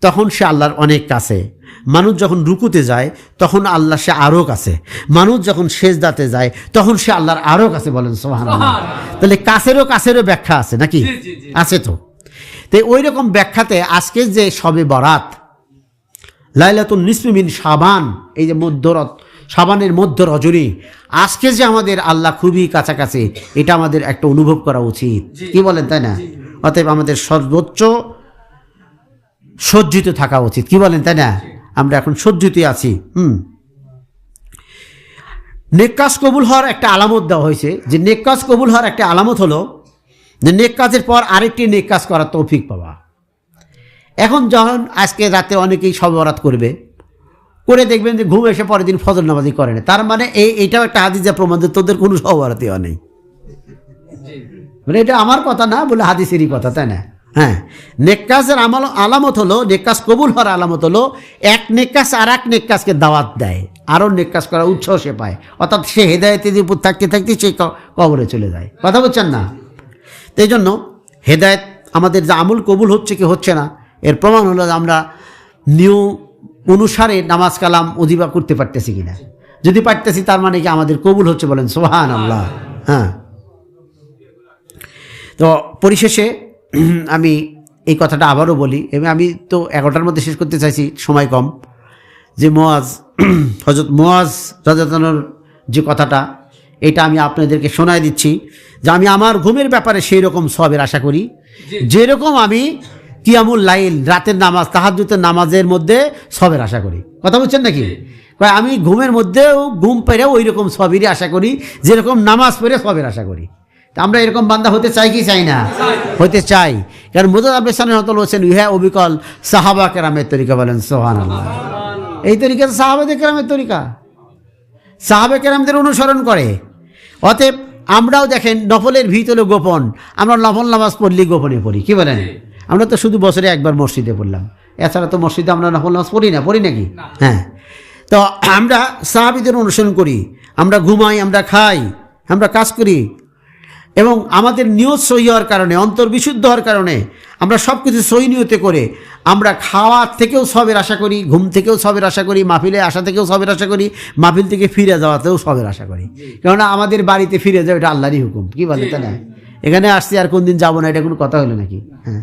তখন সে আল্লাহর অনেক কাছে, মানুষ যখন রুকুতে যায় তখন আল্লাহ সে আরও কাছে, মানুষ যখন সেজদাতে যায় তখন সে আল্লাহর আরও কাছে, বলেন সুবহানাল্লাহ। তাহলে কাছেরও ব্যাখ্যা আছে নাকি? আছে তো। তো ওই রকম ব্যাখ্যাতে আজকে যে শবে বরাত, লাইলাতুন নিসফি মিন শাবান, এই যে শাবানের মধ্য রজনী, আজকে যে আমাদের আল্লাহ খুবই কাছাকাছি, এটা আমাদের একটা অনুভব করা উচিত, কি বলেন, তাই না? অতএব আমাদের সর্বোচ্চ সজ্জিত থাকা উচিত, কি বলেন, তাই না? আমরা এখন সজ্জিত আছি। নেক কাজ কবুল হওয়ার একটা আলামত দেওয়া হয়েছে, যে নেক কাজ কবুল হওয়ার একটা আলামত হলো যে নেক কাজের পর আরেকটি নেক কাজ করার তৌফিক পাওয়া। এখন যখন আজকে রাতে অনেকেই শবে বরাত করবে, করে দেখবেন যে ঘুম এসে পরের দিন ফজর নামাজি করে না, তার মানে এইটাও একটা হাদিসে প্রমাণ যে তোদের কোনো শবে বরাতই হয় নেই। মানে এটা আমার কথা না, বলে হাদিসেরই কথা, তাই না? হ্যাঁ, নেক কাজের আলামত হলো, নেক কাজ কবুল হওয়ার আলামত হলো এক নেক কাজ আর এক নেক কাজকে দাওয়াত দেয়, আরও নেক কাজ করার উৎসাহ সে পায়, অর্থাৎ সে হেদায়েতের উপর থাকতে থাকতে সে কবরে চলে যায়। কথা বলছেন না? তো এই জন্য হেদায়েত, আমাদের যে আমল কবুল হচ্ছে কি হচ্ছে না, এর প্রমাণ হলো আমরা নিয়ম অনুসারে নামাজ কালাম ওজিবা করতে পারতেছি কিনা। যদি পারতেছি তার মানে কি আমাদের কবুল হচ্ছে, বলেন সুবহানাল্লাহ। হ্যাঁ, তো পরিশেষে আমি এই কথাটা আবারও বলি, এবং আমি তো 11টার মধ্যে শেষ করতে চাইছি, সময় কম। যে হযরত মুআজ রাদিয়াল্লাহু আনহুর যে কথাটা, এটা আমি আপনাদেরকে শোনায় দিচ্ছি যে আমি আমার ঘুমের ব্যাপারে সেই রকম সওয়াবের আশা করি যেরকম আমি কিয়ামুল লাইল, রাতের নামাজ, তাহাজ্জুদের নামাজের মধ্যে সওয়াবের আশা করি। কথা বলছেন নাকি? আমি ঘুমের মধ্যেও ঘুম পেরেও ওই রকম সওয়াবেরই আশা করি যেরকম নামাজ পড়ে সওয়াবের আশা করি। আমরা এরকম বান্দা হতে চাই কি চাই না? হতে চাই। কারণ মুজাদ্দিদ সাহেব বলছেন ইহা অবিকল সাহাবা কেরামের তরিকা, বলেন সুবহানাল্লাহ। এই তরিকা সাহাবায়ে কেরামের তরিকা, সাহাবে কেরামদের অনুসরণ করে। অতএব আমরাও দেখেন নফলের ভিতরে গোপন, আমরা নফল নামাজ পড়লি গোপনে পড়ি, কি বলেন? আমরা তো শুধু বছরে একবার মসজিদে পড়লাম, এছাড়া তো মসজিদে আমরা নফল নামাজ পড়ি নাকি? হ্যাঁ, তো আমরা সাহাবীদের অনুসরণ করি, আমরা ঘুমাই, আমরা খাই, আমরা কাজ করি, এবং আমাদের নিয়ত সহি হওয়ার কারণে, অন্তর বিশুদ্ধ হওয়ার কারণে আমরা সব কিছু সহি নিয়তে করে আমরা খাওয়ার থেকেও সবের আশা করি, ঘুম থেকেও সবের আশা করি, মাহফিলে আসা থেকেও সবের আশা করি, মাহফিল থেকে ফিরে যাওয়াতেও সবের আশা করি। কেননা আমাদের বাড়িতে ফিরে যাওয়া এটা আল্লাহরই হুকুম, কি বলে, তাই না? এখানে আসছি আর কোন দিন যাবো না, এটা কোনো কথা হলো নাকি? হ্যাঁ,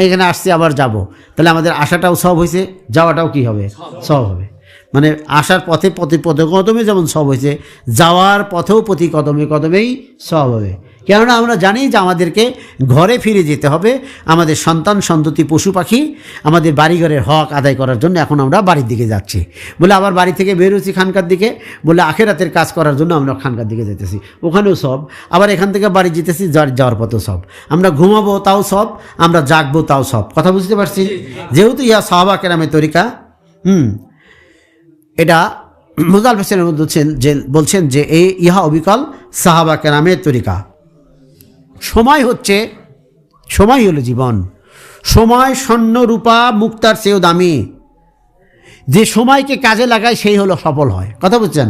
এখানে আসছি আবার যাব, তাহলে আমাদের আশাটাও সব হয়েছে, যাওয়াটাও কি হবে? সব হবে। মানে আসার পথে পদে কদমে যেমন সব হয়েছে, যাওয়ার পথেও প্রতি কদমে কদমেই সব হবে। কেননা আমরা জানি যে আমাদেরকে ঘরে ফিরে যেতে হবে, আমাদের সন্তান সন্ততি পশু পাখি আমাদের বাড়িঘরের হক আদায় করার জন্য এখন আমরা বাড়ির দিকে যাচ্ছি, বলে আবার বাড়ি থেকে বের হচ্ছি খানকার দিকে, বলে আখেরাতের কাজ করার জন্য আমরা খানকার দিকে যেতেছি, ওখানেও সব। আবার এখান থেকে বাড়ি যেতেছি, যাওয়ার পথেও সব। আমরা ঘুমাবো তাও সব, আমরা জাগবো তাও সব। কথা বুঝতে পারছি? যেহেতু ইয়া সাহাবা কেরামের তরিকা, এটা মুজাদ্দিদ বলছেন যে ইহা অবিকল সাহাবা কেরামের তরিকা। সময় হলো জীবন, সময় স্বর্ণ রূপা মুক্তার চেয়েও দামি। যে সময়কে কাজে লাগায় সেই হলো সফল হয়। কথা বুঝছেন?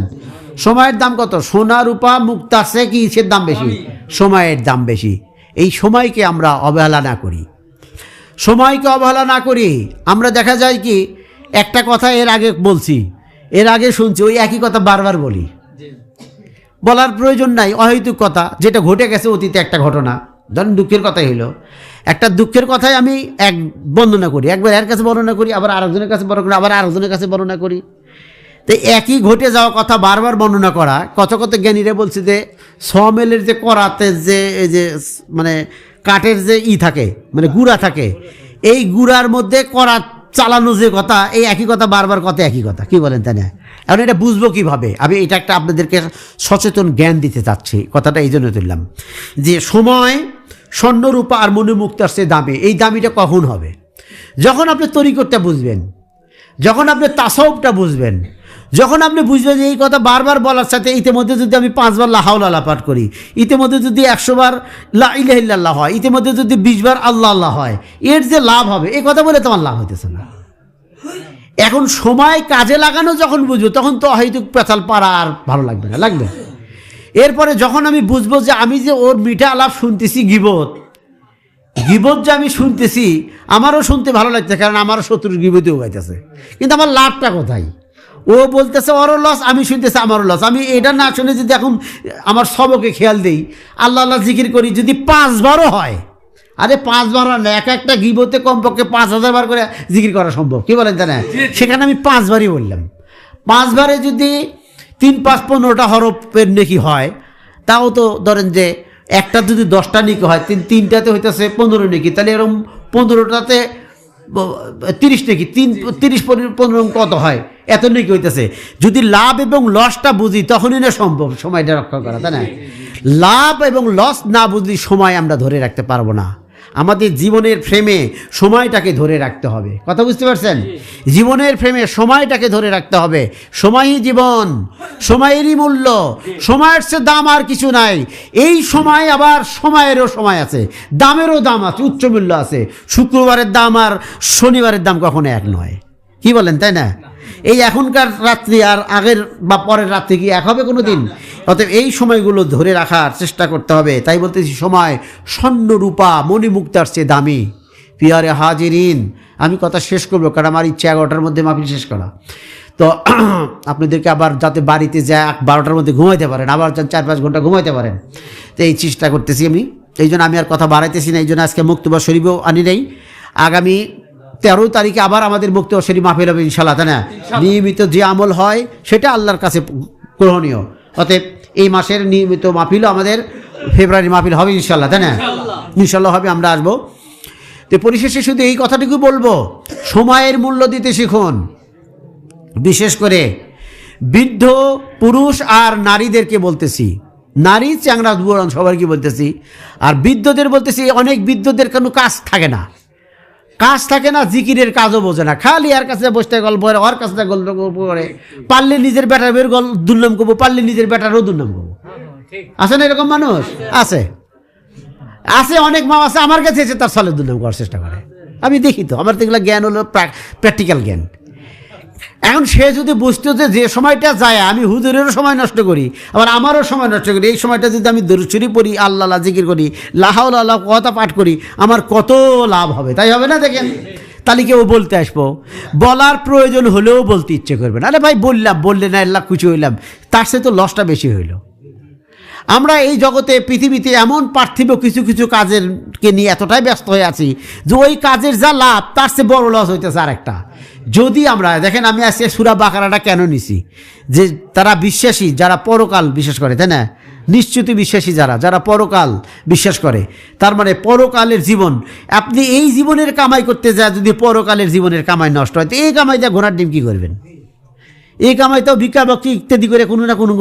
সময়ের দাম কত? সোনা রূপা মুক্তার চেয়ে কি কিসের দাম বেশি? সময়ের দাম বেশি। এই সময়কে আমরা অবহেলা না করি, আমরা দেখা যায় কি একটা কথা এর আগে বলছি, এর আগে শুনছি, ওই একই কথা বারবার বলি, বলার প্রয়োজন নাই, অহেতুক কথা, যেটা ঘটে গেছে অতীতে একটা ঘটনা। ধরেন দুঃখের কথাই হলো, একটা দুঃখের কথাই আমি বর্ণনা করি, একবার এর কাছে বর্ণনা করি, আবার আরেকজনের কাছে বর্ণনা করি, আবার আরেকজনের কাছে বর্ণনা করি। তো একই ঘটে যাওয়া কথা বারবার বর্ণনা করা, কত জ্ঞানীরা বলছে যে সমেলের যে করাতে যে মানে কাঠের যে থাকে, মানে গুঁড়া থাকে, এই গুঁড়ার মধ্যে করা চালানো যে কথা, এই একই কথা বারবার কথা, একই কথা, কি বলেন, তাই না? এখন এটা বুঝবো কিভাবে? আমি এটা একটা আপনাদেরকে সচেতন জ্ঞান দিতে চাচ্ছি, কথাটা এই জন্য তুললাম যে সময় স্বর্ণরূপা আর মণিমুক্তার চেয়ে দামি। এই দামিটা কখন হবে? যখন আপনি তরিকতটা বুঝবেন, যখন আপনি তাসাউফটা বুঝবেন, যখন আপনি বুঝবেন যে এই কথা বারবার বলার সাথে ইতিমধ্যে যদি আমি 5 বার লা হাওলা আল্লাহ পাঠ করি, ইতিমধ্যে যদি 100 বার লা ইলাহা ইল্লাল্লাহ হয়, ইতিমধ্যে যদি 20 বার আল্লাহ আল্লাহ হয়, এর যে লাভ হবে এই কথা বলে তোমার লাভ হইতেছে না। এখন সময় কাজে লাগানো যখন বুঝবো তখন তো হয়তো পেছাল পাড়া আর ভালো লাগবে না, লাগবে। এরপরে যখন আমি বুঝবো যে আমি যে ওর মিঠা আলাপ শুনতেছি, গিবত যে আমি শুনতেছি, আমারও শুনতে ভালো লাগছে, কারণ আমারও শত্রুর গিবতেও গাইতেছে, কিন্তু আমার লাভটা কোথায়? ও বলতেছে ওরও লস, আমি শুনতেছি আমারও লস। আমি এটা না শুনে যদি এখন আমার সবকে খেয়াল দিই, আল্লাহ আল্লাহ জিকির করি, যদি 5 বারও হয়, আরে 5 বার না, একটা গিবতে কমপক্ষে 5000 বার করে জিকির করা সম্ভব, কি বলেন? তাই না? সেখানে আমি 5 বারই বললাম। 5 বারে যদি 3, 5, 15টা হরফের নেকি হয়, তাও তো ধরেন যে একটা যদি 10টা নেকি হয়, 3টাতে হইতেছে 15 নেকি, তাহলে এরকম 15টাতে 30 নেকি, 30-15 কত হয়? এত নেকি হইতেছে। যদি লাভ এবং লসটা বুঝি তখনই না সম্ভব সময়টা রক্ষা করা, তাই না? লাভ এবং লস না বুঝলি সময় আমরা ধরে রাখতে পারবো না। আমাদের জীবনের ফ্রেমে সময়টাকে ধরে রাখতে হবে, কথা বুঝতে পারছেন? জীবনের ফ্রেমে সময়টাকে ধরে রাখতে হবে। সময়ই জীবন, সময়েরই মূল্য, সময়ের চেয়ে দাম আর কিছু নাই। এই সময় আবার সময়েরও সময় আছে, দামেরও দাম আছে, উচ্চ মূল্য আছে। শুক্রবারের দাম আর শনিবারের দাম কখনো এক নয়, কি বলেন? তাই না? এই এখনকার রাত্রি আর আগের বা পরের রাত্রি কি এক হবে কোনো দিন? অতএব এই সময়গুলো ধরে রাখার চেষ্টা করতে হবে। তাই বলতেছি সময় স্বর্ণ রূপা মণিমুক্তার চেয়ে দামি। পিয়ারে হাজিরিন, আমি কথা শেষ করবো, কারণ আমার ইচ্ছা 11টার মধ্যে মাহফিল শেষ করা। তো আপনাদেরকে আবার যাতে বাড়িতে যায় 12টার মধ্যে ঘুমাইতে পারেন, আবার 4-5 ঘন্টা ঘুমাইতে পারেন, তো এই চেষ্টা করতেছি আমি। এই জন্য আমি আর কথা বাড়াইতেছি না। এই জন্য আজকে মুক্তবা শরীফও আনি নেই। আগামী 13 তারিখে আবার আমাদের মুক্তবা শরীফ মাহফিল হবে ইনশাল্লাহ, তাই না? নিয়মিত যে আমল হয় সেটা আল্লাহর কাছে গ্রহণীয়। অতএব এই মাসের নিয়মিত মাহফিলও আমাদের ফেব্রুয়ারি মাহফিল হবে ইনশাল্লাহ, তাই না? ইনশাল্লাহ হবে, আমরা আসবো। তো পরিশেষে শুধু এই কথাটুকু বলবো, সময়ের মূল্য দিতে শিখুন। বিশেষ করে বৃদ্ধ পুরুষ আর নারীদেরকে বলতেছি, নারী চ্যাংড়া বুড়ান সবাইকে বলতেছি, আর বৃদ্ধদের বলতেছি। অনেক বৃদ্ধদের কোনো কাজ থাকে না, জিকিরের কাজও বোঝে না, খালি আর কাছে বসতে গল্প করে, ওর কাছে গল্প করে। পারলে নিজের বেটার বের দুর্নাম করবো, পারলে নিজের বেটারও দুর্নাম করবো। আছে না এরকম মানুষ? আছে, অনেক মা আছে আমার কাছে এসে তার সালে দুর্নাম করার চেষ্টা করে। আমি দেখি তো, আমার তো এগুলো জ্ঞান হলো প্র্যাকটিক্যাল জ্ঞান। এখন সে যদি বুঝতো যে সময়টা যায় আমি হুজুরেরও সময় নষ্ট করি, আবার আমারও সময় নষ্ট করি, এই সময়টা যদি আমি দরুদ শরীফ পড়ি, আল্লাহ জিকির করি, লা হাওলা আল্লাহ কথা পাঠ করি, আমার কত লাভ হবে, তাই হবে না? দেখেন, তাহলে কেউ বলতে আসবো, বলার প্রয়োজন হলেও বলতে ইচ্ছে করবে না। আরে ভাই বললে না আল্লাহ খুশি হইলাম, তার সাথে তো লসটা বেশি হইল। আমরা এই জগতে পৃথিবীতে এমন পার্থিব কিছু কাজেরকে নিয়ে এতটাই ব্যস্ত হয়ে আছি যে ওই কাজের যা লাভ তার চেয়ে বড় লস হইতেছে আরেকটা। যদি আমরা দেখেন, আমি আজকে সূরা বাকারাটা কেন নিছি, যে তারা বিশ্বাসী, যারা পরকাল বিশ্বাস করে, তাই না? নিশ্চিতই বিশ্বাসী যারা পরকাল বিশ্বাস করে, তার মানে পরকালের জীবন। আপনি এই জীবনের কামাই করতে যায়, যদি পরকালের জীবনের কামাই নষ্ট হয়, তো এই কামাই দিয়ে ঘোড়ার ডিম কী করবেন? এই কামাইতেও ভিক্ষা বাকি ইত্যাদি করে কোনো না কোনো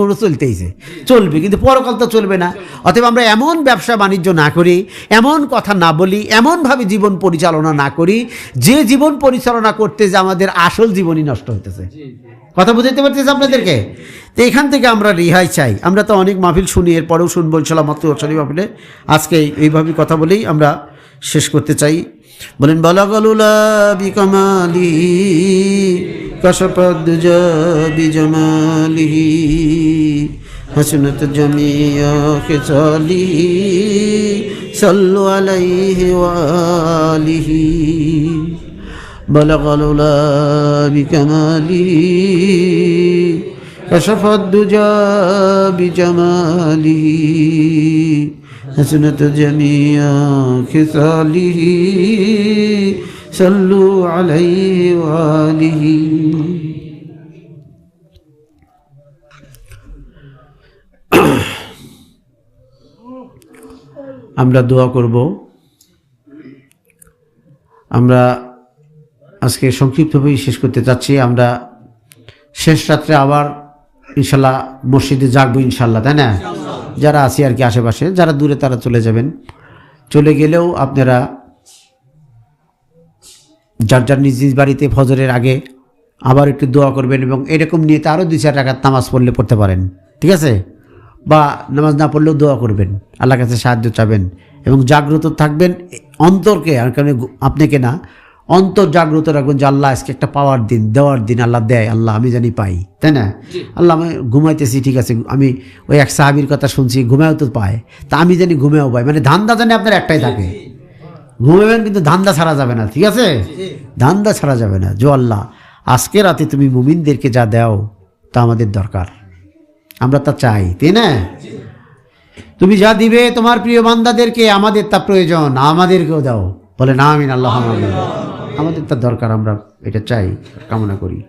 চলবে, কিন্তু পরকাল তো চলবে না। অতএব আমরা এমন ব্যবসা বাণিজ্য না করি, এমন কথা না বলি, এমনভাবে জীবন পরিচালনা না করি যে জীবন পরিচালনা করতে যে আমাদের আসল জীবনই নষ্ট হতেছে। কথা বুঝাইতে পারতেছে আপনাদেরকে? তো এখান থেকে আমরা রেহাই চাই। আমরা তো অনেক মাহফিল শুনি, এরপরেও শুনবো ইনশাআল্লাহ মতশরী মাহফিলে। আজকে এইভাবেই কথা বলেই আমরা শেষ করতে চাই। বলেন বালাগালুলা বিকামালি কাশাফাদ্দুজা বিজামালিহি হাসনাত জামিয়া খিসালিহি সাল্লু আলাইহি ওয়া আলিহি বালাগালুলা বিকামালিহি কাশাফাদ্দুজা বিজামালিহি হাসনাত জামিয়া খিসালিহি সাল্লু আলাইহি ওয়া আলিহি। আমরা দোয়া করব। আমরা আজকে সংক্ষিপ্তভাবেই শেষ করতে চাচ্ছি। আমরা শেষ রাত্রে আবার ইনশাল্লাহ মসজিদে জাগবো ইনশাল্লাহ, তাই না? যারা আছি আর কি আশেপাশে, যারা দূরে তারা চলে যাবেন। চলে গেলেও আপনারা যার নিজ নিজ বাড়িতে ফজরের আগে আবার একটু দোয়া করবেন, এবং এরকম নিয়ে আরও 2-4 রাকাত নামাজ পড়লে পড়তে পারেন, ঠিক আছে? বা নামাজ না পড়লেও দোয়া করবেন, আল্লাহর কাছে সাহায্য চাবেন, এবং জাগ্রত থাকবেন অন্তরকে, আর কারণে আপনাকে না, অন্তর জাগ্রত রাখবেন যে আল্লাহ আজকে একটা পাওয়ার দিন, দেওয়ার দিন, আল্লাহ দেয়, আল্লাহ আমি জানি পাই, তাই না? আল্লাহ আমি ঘুমাইতেছি, ঠিক আছে, আমি ওই এক সাহাবীর কথা শুনছি, ঘুমেও তো পায়, তা আমি জানি ঘুমেও পাই, মানে ধান্দা জানি আপনার একটাই থাকে, ঘুমাবেন কিন্তু ধান্দা ছাড়া যাবে না, ঠিক আছে? ধান্দা ছাড়া যাবে না। যে আল্লাহ আজকে রাতে তুমি মুমিনদেরকে যা দাও তা আমাদের দরকার, আমরা তা চাই, তাই না? তুমি যা দিবে তোমার প্রিয় বান্দাদেরকে, আমাদের তা প্রয়োজন, আমাদেরকেও দাও। বলে না আমিন, আল্লাহ আমিন। আমাদের তা দরকার, আমরা এটা চাই, কামনা করি।